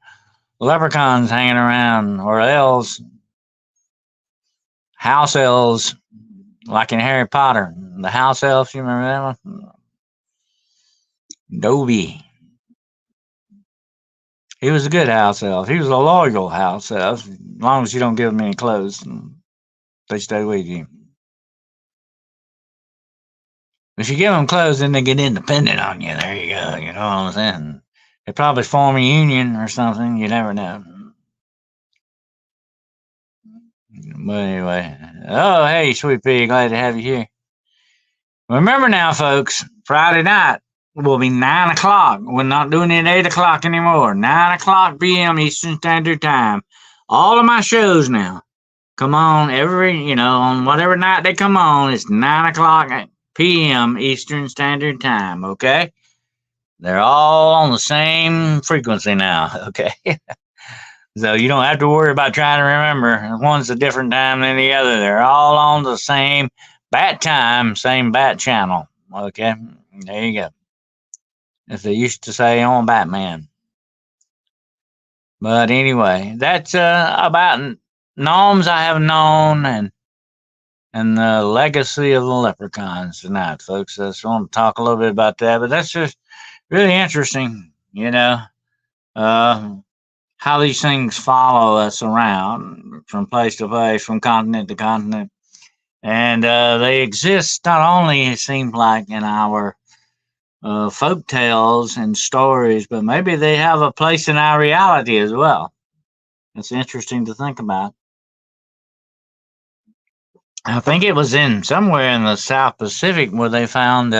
leprechauns hanging around, or elves, house elves, like in Harry Potter. The house elves, you remember that one? Dobby. He was a good house elf. He was a loyal house elf, as long as you don't give him any clothes. They stay with you. If you give them clothes, then they get independent on you. There you go. You know what I'm saying? They probably form a union or something. You never know. But anyway, oh hey, sweet pea, glad to have you here. Remember now, folks, Friday night will be 9 o'clock. We're not doing it at 8 o'clock anymore. 9 o'clock p.m. Eastern Standard Time. All of my shows now come on on whatever night they come on. It's 9 o'clock p.m. Eastern Standard Time. Okay, they're all on the same frequency now. Okay. So you don't have to worry about trying to remember. One's a different time than the other. They're all on the same bat time, same bat channel. Okay, there you go. As they used to say on Batman. But anyway, that's about gnomes I have known and the legacy of the leprechauns tonight, folks. I just want to talk a little bit about that. But that's just really interesting, how these things follow us around from place to place, from continent to continent. And they exist not only, it seems like, in our folk tales and stories, but maybe they have a place in our reality as well. It's interesting to think about. I think it was in somewhere in the South Pacific where they found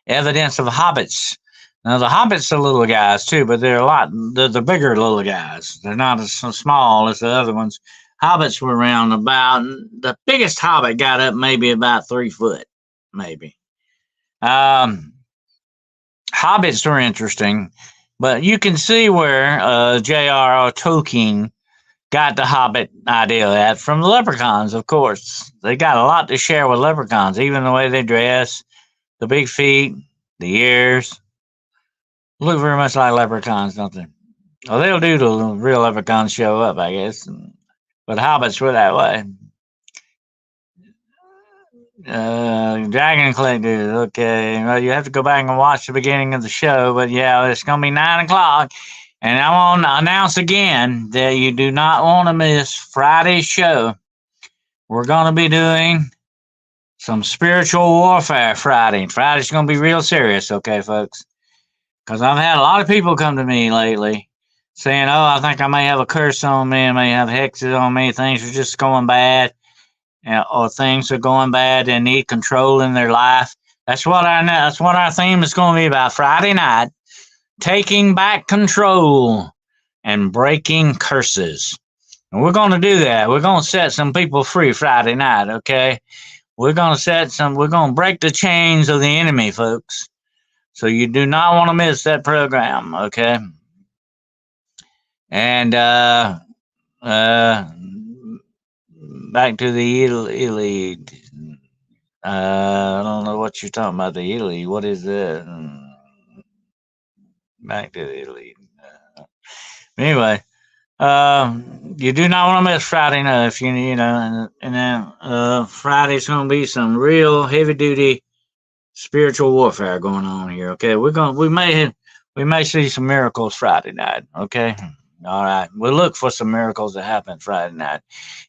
evidence of hobbits. Now the hobbits are little guys too, but they're the bigger little guys. They're not as small as the other ones. Hobbits were around about, the biggest hobbit got up maybe about 3 foot, maybe. Hobbits are interesting, but you can see where J.R.R. Tolkien got the hobbit idea at from the leprechauns, of course. They got a lot to share with leprechauns, even the way they dress, the big feet, the ears. Look very much like leprechauns, don't they? Well, they'll do till the real leprechauns show up, I guess. But hobbits were that way. Dragon Collectors, okay. Well, you have to go back and watch the beginning of the show, but yeah, it's going to be 9 o'clock. And I want to announce again that you do not want to miss Friday's show. We're going to be doing some spiritual warfare Friday. Friday's going to be real serious, okay, folks? Because I've had a lot of people come to me lately saying, oh, I think I may have a curse on me, I may have hexes on me, things are just going bad, or things are going bad and need control in their life. That's what our theme is going to be about Friday night. Taking back control and breaking curses. And we're going to do that. We're going to set some people free Friday night, okay? We're going to break the chains of the enemy, folks. So you do not want to miss that program, okay? And back to the Iliad. I don't know what you're talking about, the Iliad. What is that? Back to the Iliad. Anyway, you do not want to miss Friday night. If and then Friday's going to be some real heavy duty spiritual warfare going on here. Okay, we may see some miracles Friday night. Okay, all right. We'll look for some miracles that happen Friday night.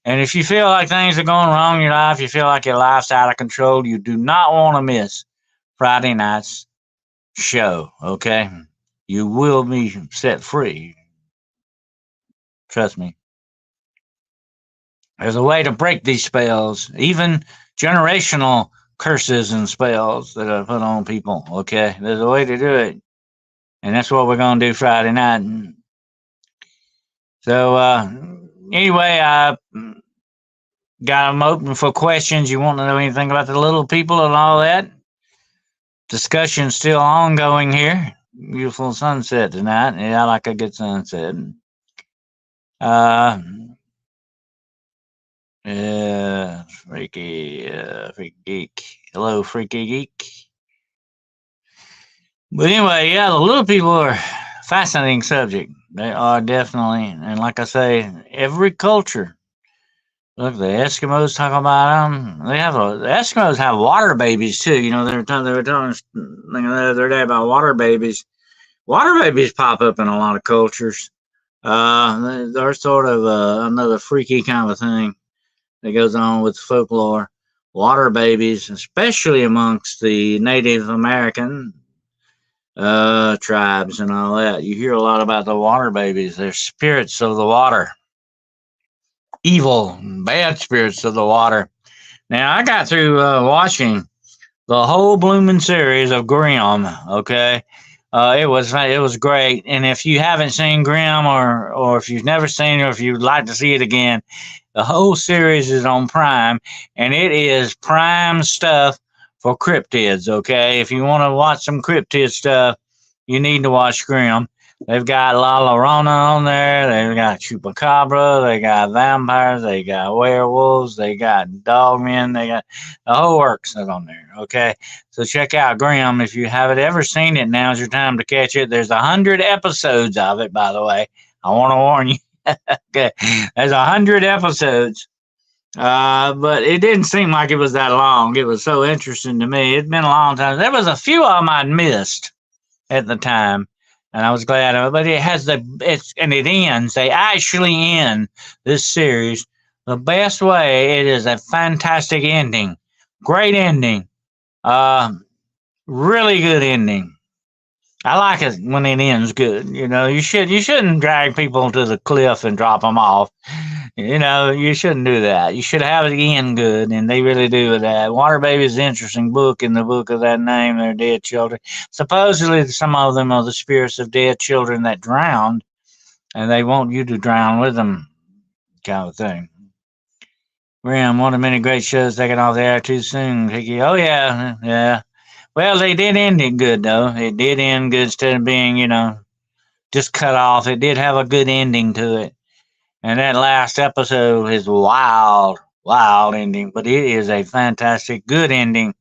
And if you feel like things are going wrong in your life, you feel like your life's out of control, you do not want to miss Friday night's show. Okay, you will be set free. Trust me. There's a way to break these spells, even generational curses and spells that are put on people. Okay, there's a way to do it, and that's what we're going to do Friday night. So anyway, I got them open for questions. You want to know anything about the little people and all that? Discussion's still ongoing here. Beautiful sunset tonight. Yeah, I like a good sunset. Freaky geek. Hello, freaky geek. But anyway, yeah, the little people are a fascinating subject. They are definitely, and like I say, every culture. Look, the Eskimos talk about them. The Eskimos have water babies too. They were talking the other day about water babies. Water babies pop up in a lot of cultures. They're sort of another freaky kind of thing. that goes on with folklore. Water babies, especially amongst the Native American tribes and all that. You hear a lot about the water babies. They're spirits of the water, evil, bad spirits of the water. Now, I got through watching the whole blooming series of Grimm. Okay, it was great. And if you haven't seen Grimm, or if you've never seen it, or if you'd like to see it again, the whole series is on Prime, and it is prime stuff for cryptids. Okay, if you want to watch some cryptid stuff, you need to watch Grimm. They've got La Llorona on there. They've got Chupacabra. They got vampires. They got werewolves. They got dogmen. They got the whole works on there. Okay, so check out Grimm if you haven't ever seen it. Now's your time to catch it. There's 100 episodes of it, by the way. I want to warn you. Okay, there's 100 episodes, but it didn't seem like it was that long. It was so interesting to me. It's been a long time. There was a few of them I'd missed at the time, and I was glad of it. But it ends. They actually end this series the best way. It is a fantastic ending, great ending, really good ending. I like it when it ends good. You shouldn't drag people to the cliff and drop them off. You shouldn't do that. You should have it end good, and they really do with that. Water Baby is an interesting book. In the book of that name, they're dead children. Supposedly, some of them are the spirits of dead children that drowned, and they want you to drown with them, kind of thing. Graham, one of many great shows taken off the air too soon. Oh yeah, yeah. Well, they did end it good, though. It did end good instead of being, just cut off. It did have a good ending to it. And that last episode is wild, wild ending, but it is a fantastic, good ending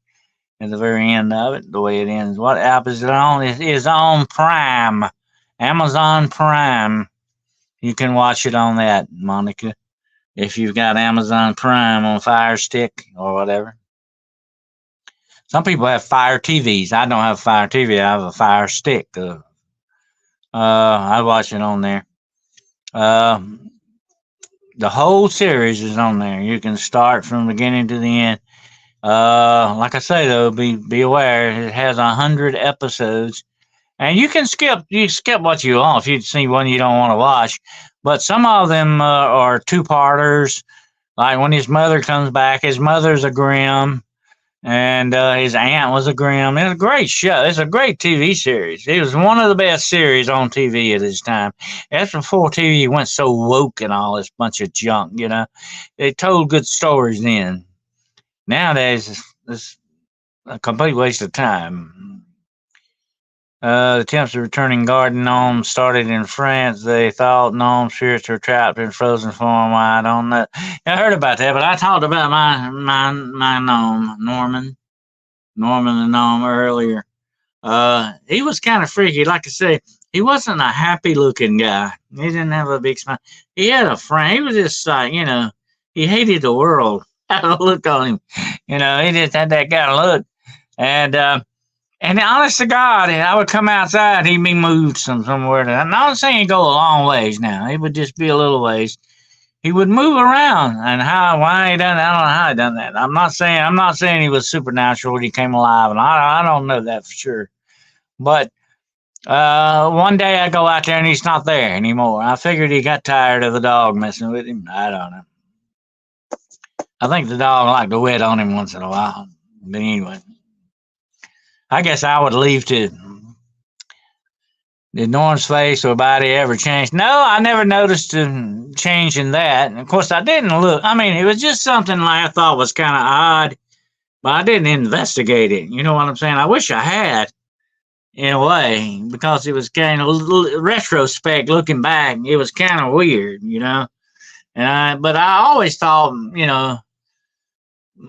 at the very end of it, the way it ends. What app is it on? It is on Prime, Amazon Prime. You can watch it on that, Monica, if you've got Amazon Prime on Fire Stick or whatever. Some people have Fire TVs. I don't have a Fire TV. I have a Fire Stick. I watch it on there. The whole series is on there. You can start from the beginning to the end. Like I say though, be aware it has 100 episodes, and you can skip what you want if you see one you don't want to watch. But some of them are two-parters. Like when his mother comes back, his mother's a Grimm, and his aunt was a Grimm. It's a great show. It's a great TV series. It was one of the best series on TV at his time. That's before TV went so woke and all this bunch of junk, They told good stories then. Nowadays, it's a complete waste of time. The attempts of returning garden gnomes started in France. They thought gnome spirits were trapped in frozen form. Well, I don't know. I heard about that, but I talked about my gnome, Norman the gnome earlier. He was kind of freaky. Like I say, he wasn't a happy-looking guy. He didn't have a big smile. He had a friend. He was just like, he hated the world. Had a look on him. He just had that kind of look. And honest to God, I would come outside, he'd be moved somewhere. I'm not saying he'd go a long ways now. He would just be a little ways. He would move around, and why he done that, I don't know how he done that. I'm not saying he was supernatural when he came alive, and I don't know that for sure. But one day I go out there and he's not there anymore. I figured he got tired of the dog messing with him. I don't know. I think the dog liked to wet on him once in a while. But anyway, I guess I would leave too. Did Norm's face or body ever change? No, I never noticed a change in that. And of course, I didn't look. I mean, it was just something like I thought was kind of odd, but I didn't investigate it. You know what I'm saying? I wish I had, in a way, because it was kind of retrospect, looking back, it was kind of weird, but I always thought,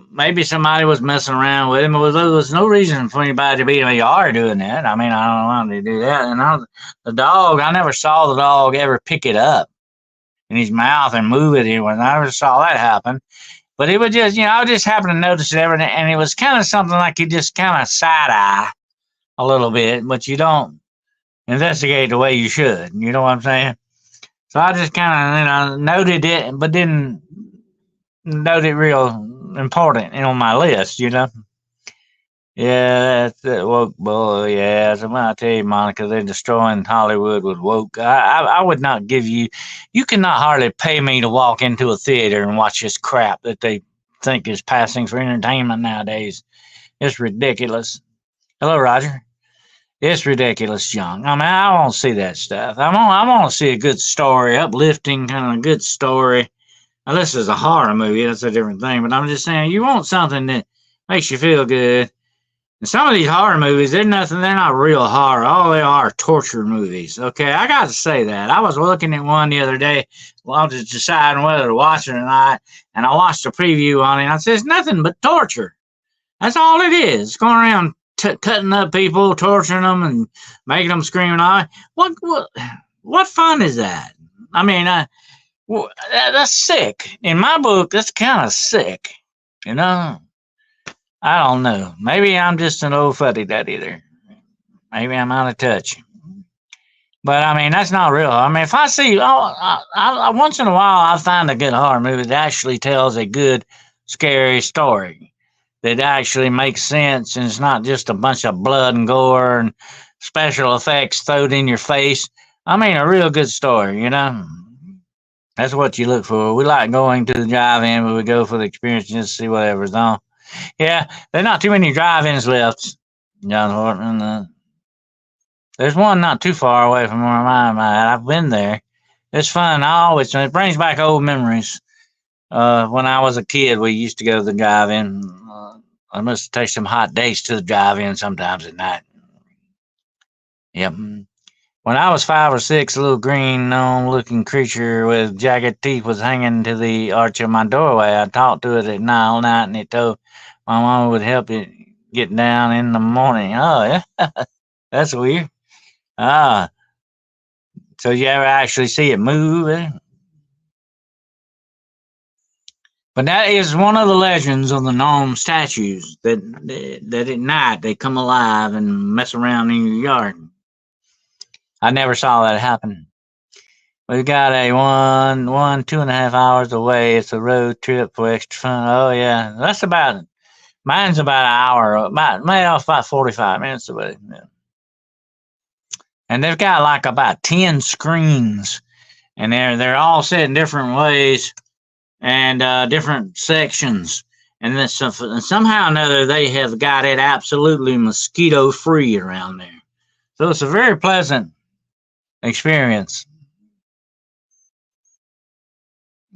maybe somebody was messing around with him. There was no reason for anybody to be in the yard doing that. I mean, I don't know why they do that. And the dog, I never saw the dog ever pick it up in his mouth and move it. I never saw that happen. But it would just, I just happened to notice it and it was kind of something like you just kind of side-eye a little bit, but you don't investigate the way you should. You know what I'm saying? So I just kind of, noted it, but didn't noted real important on my list, you know. Yeah, that's the woke bull. Yeah, so I tell you, Monica, they're destroying Hollywood with woke. I would not give you. You cannot hardly pay me to walk into a theater and watch this crap that they think is passing for entertainment nowadays. It's ridiculous. Hello, Roger. It's ridiculous, John. I mean, I want to see that stuff. I want to see a good story, uplifting kind of good story. Now, this is a horror movie. That's a different thing. But I'm just saying, you want something that makes you feel good. And some of these horror movies, they're nothing. They're not real horror. All they are torture movies. Okay, I got to say that. I was looking at one the other day while I was deciding whether to watch it or not, and I watched a preview on it. And I said, it's nothing but torture. That's all it is. Going around cutting up people, torturing them, and making them scream and all. What fun is that? I mean, that's sick. In my book, that's kind of sick. You know, I don't know. Maybe I'm just an old fuddy duddy there. Maybe I'm out of touch. But I mean, that's not real. I mean, if I see, once in a while, I find a good horror movie that actually tells a good, scary story that actually makes sense and it's not just a bunch of blood and gore and special effects thrown in your face. I mean, a real good story, you know? That's what you look for. We like going to the drive-in, but we go for the experience and just see whatever's on. Yeah, there's not too many drive-ins left, John Horton. There's one not too far away from where I'm at. I've been there. It's fun. It brings back old memories. When I was a kid, we used to go to the drive-in. I must take some hot days to the drive-in sometimes at night. Yep. When I was 5 or 6, a little green gnome-looking creature with jagged teeth was hanging to the arch of my doorway. I talked to it at night all night, and it told my mama would help it get down in the morning. Oh, yeah. That's weird. Ah, so you ever actually see it move? But that is one of the legends of the gnome statues that at night they come alive and mess around in your yard. I never saw that happen. We've got a 2.5 hours away. It's a road trip for extra fun. Oh yeah, mine's about an hour. About 45 minutes away. Yeah. And they've got like about 10 screens, and they're all set in different ways and different sections. And then somehow or another, they have got it absolutely mosquito free around there. So it's a very pleasant experience.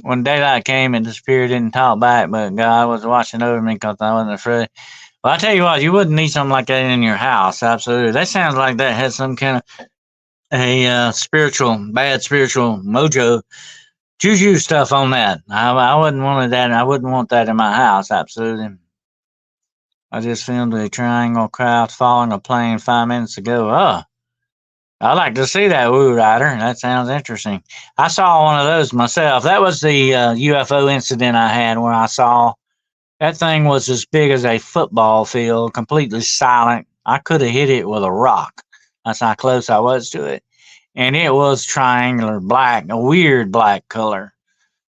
When daylight came, it disappeared, didn't talk back, but God was watching over me because I wasn't afraid. Well, I tell you what, you wouldn't need something like that in your house. Absolutely. That sounds like that has some kind of bad spiritual mojo juju stuff on that. I wouldn't want that. I wouldn't want that in my house. Absolutely. I just filmed a triangle craft falling a plane 5 minutes ago. Oh, I'd like to see that Woo Rider. That sounds interesting. I saw one of those myself. That was the UFO incident I had where I saw that thing was as big as a football field, completely silent. I could have hit it with a rock. That's how close I was to it. And it was triangular black, a weird black color.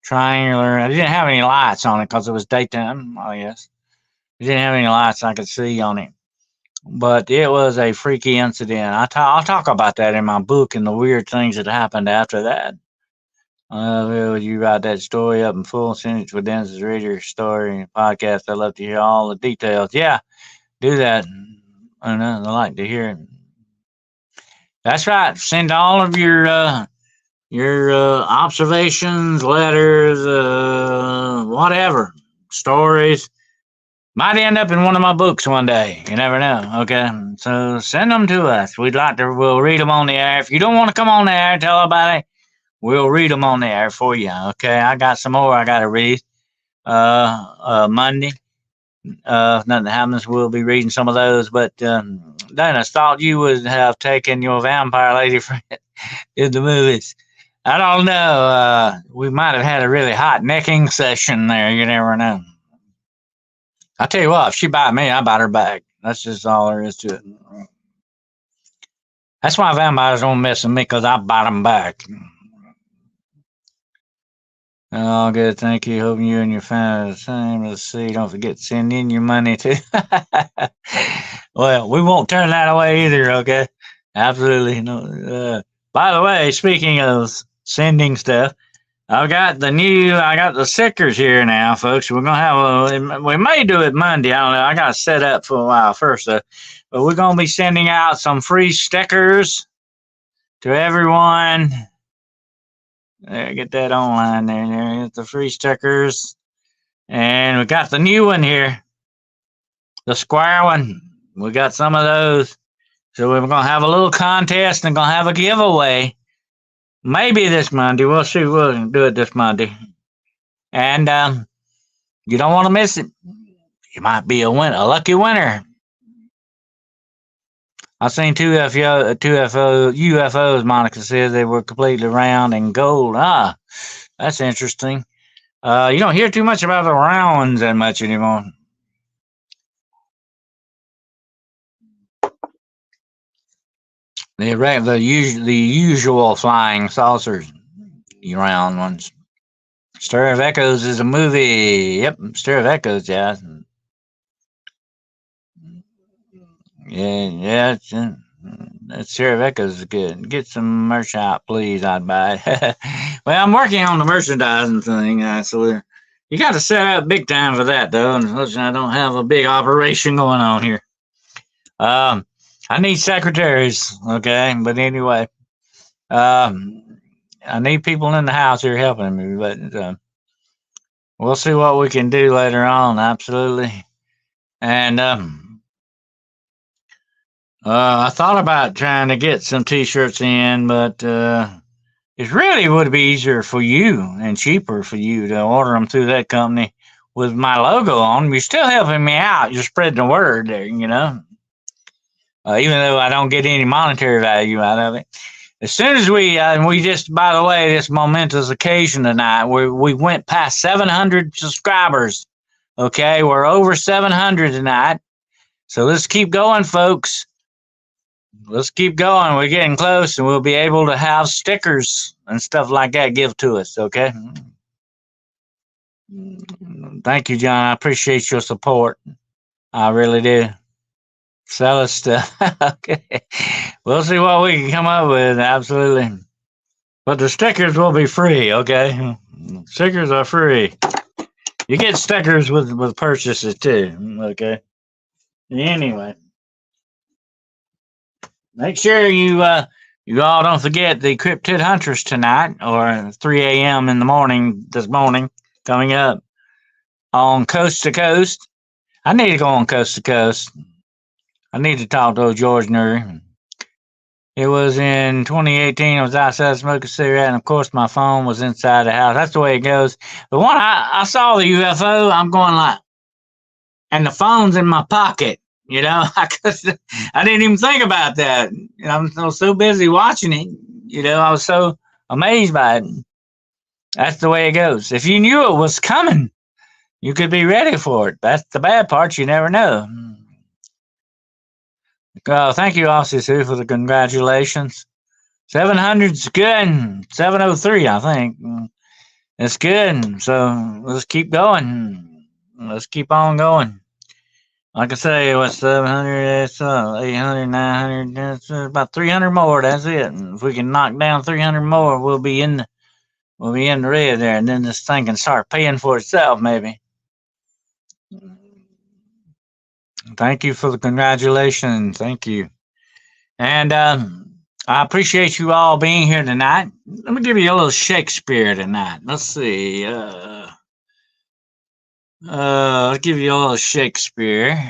Triangular. I didn't have any lights on it because it was daytime, I guess. It didn't have any lights I could see on it. But it was a freaky incident. I'll talk about that in my book and the weird things that happened after that. Would you write that story up in full sentence with Dennis's reader story podcast? I'd love to hear all the details. Yeah, do that. I know, I like to hear it. That's right. Send all of your observations, letters, whatever, stories. Might end up in one of my books one day. You never know. Okay, so send them to us. We'll read them on the air. If you don't want to come on the air, tell everybody. We'll read them on the air for you. Okay, I got some more I got to read. Monday. If nothing happens, we'll be reading some of those. But Dennis, thought you would have taken your vampire lady friend in the movies. I don't know. We might have had a really hot necking session there. You never know. I tell you what, if she bite me, I bite her back. That's just all there is to it. That's why vampires don't mess with me, because I bite them back. Oh, good. Thank you. Hoping you and your family are the same. Let's see. Don't forget to send in your money too. Well, we won't turn that away either. Okay. Absolutely. No. By the way, speaking of sending stuff, I got the stickers here now, folks. We're gonna have we may do it Monday. I don't know. I got to set up for a while first, though. But we're gonna be sending out some free stickers to everyone. There, get that online there. There, get the free stickers, and we got the new one here, the square one. We got some of those, so we're gonna have a little contest and gonna have a giveaway. Maybe this Monday. We'll see. We'll do it this Monday, and you don't want to miss it. You might be a lucky winner. I seen UFOs. Monica says they were completely round and gold. Ah, that's interesting. You don't hear too much about the round ones that much anymore. The usual flying saucers, the round ones. Stir of Echoes is a movie. Yep, Stir of Echoes. Yeah, yeah. That Stir of Echoes is good. Get some merch out, please. I'd buy it. Well, I'm working on the merchandising thing, so you got to set up big time for that, though. Unfortunately, I don't have a big operation going on here. I need secretaries, okay? But anyway, I need people in the house here helping me, but we'll see what we can do later on. Absolutely. And I thought about trying to get some T-shirts in, but it really would be easier for you and cheaper for you to order them through that company with my logo on them. You're still helping me out. You're spreading the word there, you know. Even though I don't get any monetary value out of it. As soon as we just, by the way, this momentous occasion tonight, we went past 700 subscribers. Okay, we're over 700 tonight. So let's keep going, folks. Let's keep going. We're getting close, and we'll be able to have stickers and stuff like that give to us. Okay. Thank you, John. I appreciate your support. I really do. Sell us stuff. Okay. We'll see what we can come up with. Absolutely. But the stickers will be free, okay? Stickers are free. You get stickers with purchases too, okay? Anyway. Make sure you all don't forget the Cryptid Hunters tonight or 3 a.m. in the morning this morning coming up on Coast to Coast. I need to go on Coast to Coast. I need to talk to old George Nuri. It was in 2018. I was outside smoking a cigarette, and of course, my phone was inside the house. That's the way it goes. But when I saw the UFO, I'm going like, and the phone's in my pocket. You know, I didn't even think about that. I was so busy watching it. You know, I was so amazed by it. That's the way it goes. If you knew it was coming, you could be ready for it. That's the bad part. You never know. Thank you, Aussie Sue, for the congratulations. 700's good. 703, I think. It's good. So let's keep going. Let's keep on going. Like I say, what's 700? That's 800, 900. That's about 300 more. That's it. And if we can knock down 300 more, we'll be in the red there, and then this thing can start paying for itself, maybe. Thank you for the congratulations. Thank you. And I appreciate you all being here tonight. Let me give you a little Shakespeare tonight. Let's see. I'll give you a little Shakespeare.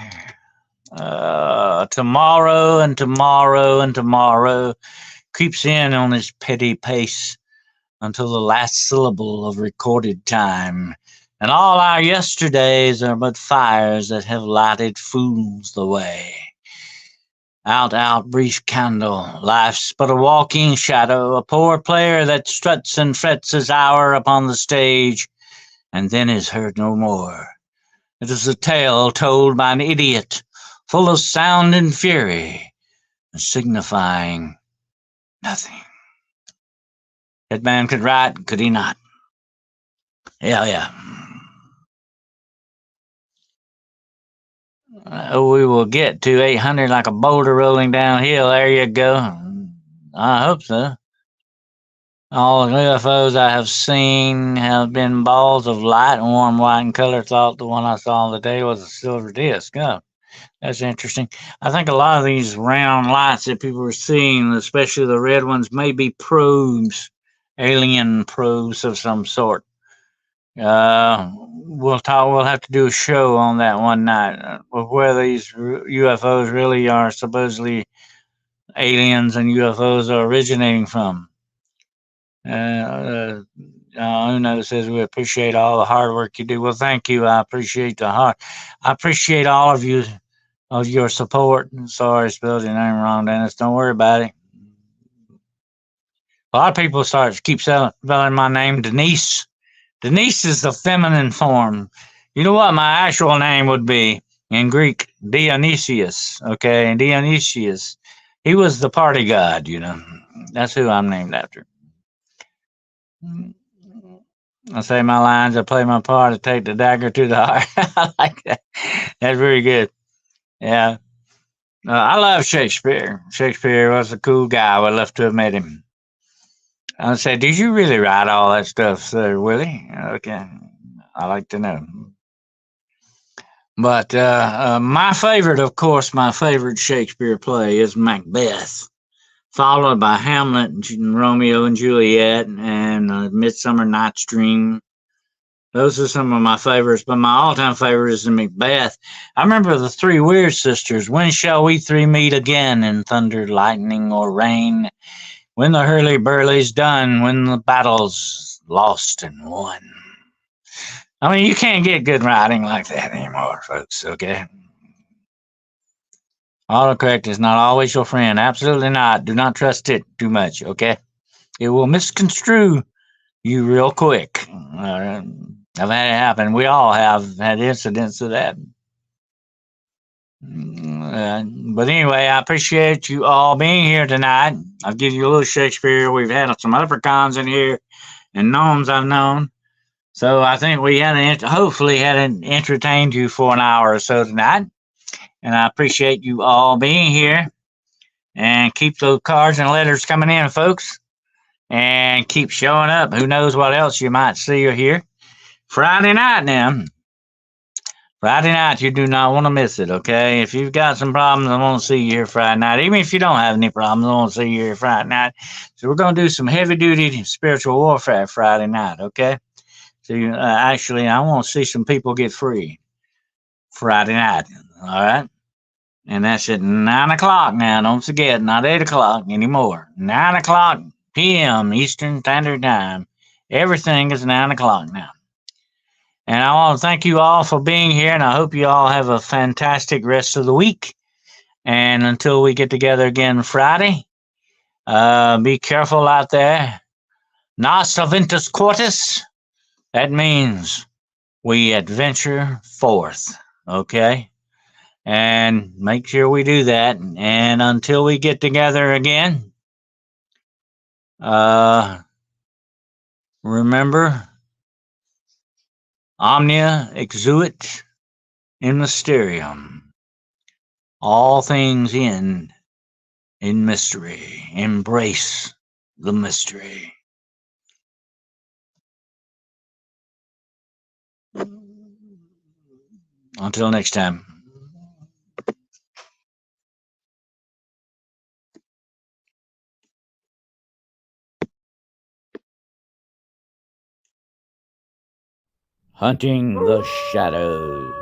Tomorrow and tomorrow and tomorrow creeps in on his petty pace until the last syllable of recorded time. And all our yesterdays are but fires that have lighted fools the way. Out, out, brief candle, life's but a walking shadow, a poor player that struts and frets his hour upon the stage, and then is heard no more. It is a tale told by an idiot, full of sound and fury, and signifying nothing. That man could write, could he not? Yeah, yeah. We will get to 800 like a boulder rolling downhill. There you go. I hope so. All the UFOs I have seen have been balls of light, warm white in color. Thought the one I saw today was a silver disc. Oh, that's interesting. I think a lot of these round lights that people are seeing, especially the red ones, may be probes, alien probes of some sort. We'll talk. We'll have to do a show on that one night, where these UFOs really are supposedly aliens and UFOs are originating from. Uno says we appreciate all the hard work you do. Well, thank you. I appreciate the heart. I appreciate all of you of your support. Sorry, I spelled your name wrong, Dennis. Don't worry about it. A lot of people keep spelling my name Denise. Denise is the feminine form. You know what my actual name would be in Greek? Dionysius. Okay, Dionysius. He was the party god. That's who I'm named after. I say my lines, I play my part, I take the dagger to the heart. I like that. That's very good. Yeah. I love Shakespeare. Shakespeare was a cool guy. I would love to have met him. I would say, did you really write all that stuff, Sir Willie? Okay. I like to know. But my favorite Shakespeare play is Macbeth, followed by Hamlet and Romeo and Juliet and Midsummer Night's Dream. Those are some of my favorites, but my all-time favorite is Macbeth. I remember the three Weird Sisters. When shall we three meet again in thunder, lightning, or rain? When the hurly-burly's done, when the battle's lost and won. I mean, you can't get good writing like that anymore, folks, okay? Autocorrect is not always your friend. Absolutely not. Do not trust it too much, okay? It will misconstrue you real quick. I've had it happen. We all have had incidents of that. But anyway, I appreciate you all being here tonight. I'll give you a little Shakespeare. We've had some leprechauns in here and gnomes I've known. So I think we hopefully had entertained you for an hour or so tonight. And I appreciate you all being here. And keep those cards and letters coming in, folks. And keep showing up. Who knows what else you might see or hear. Friday night now. Friday night, you do not want to miss it, okay? If you've got some problems, I want to see you here Friday night. Even if you don't have any problems, I want to see you here Friday night. So we're going to do some heavy-duty spiritual warfare Friday night, okay? So actually, I want to see some people get free Friday night, all right? And that's at 9 o'clock now. Don't forget, not 8 o'clock anymore. 9 o'clock p.m. Eastern Standard Time. Everything is 9 o'clock now. And I want to thank you all for being here, and I hope you all have a fantastic rest of the week. And until we get together again Friday, be careful out there. Nas aventus quartus. That means we adventure forth, okay? And make sure we do that. And until we get together again, remember, omnia exuit in mysterium. All things end in mystery. Embrace the mystery. Until next time. Hunting the Shadows.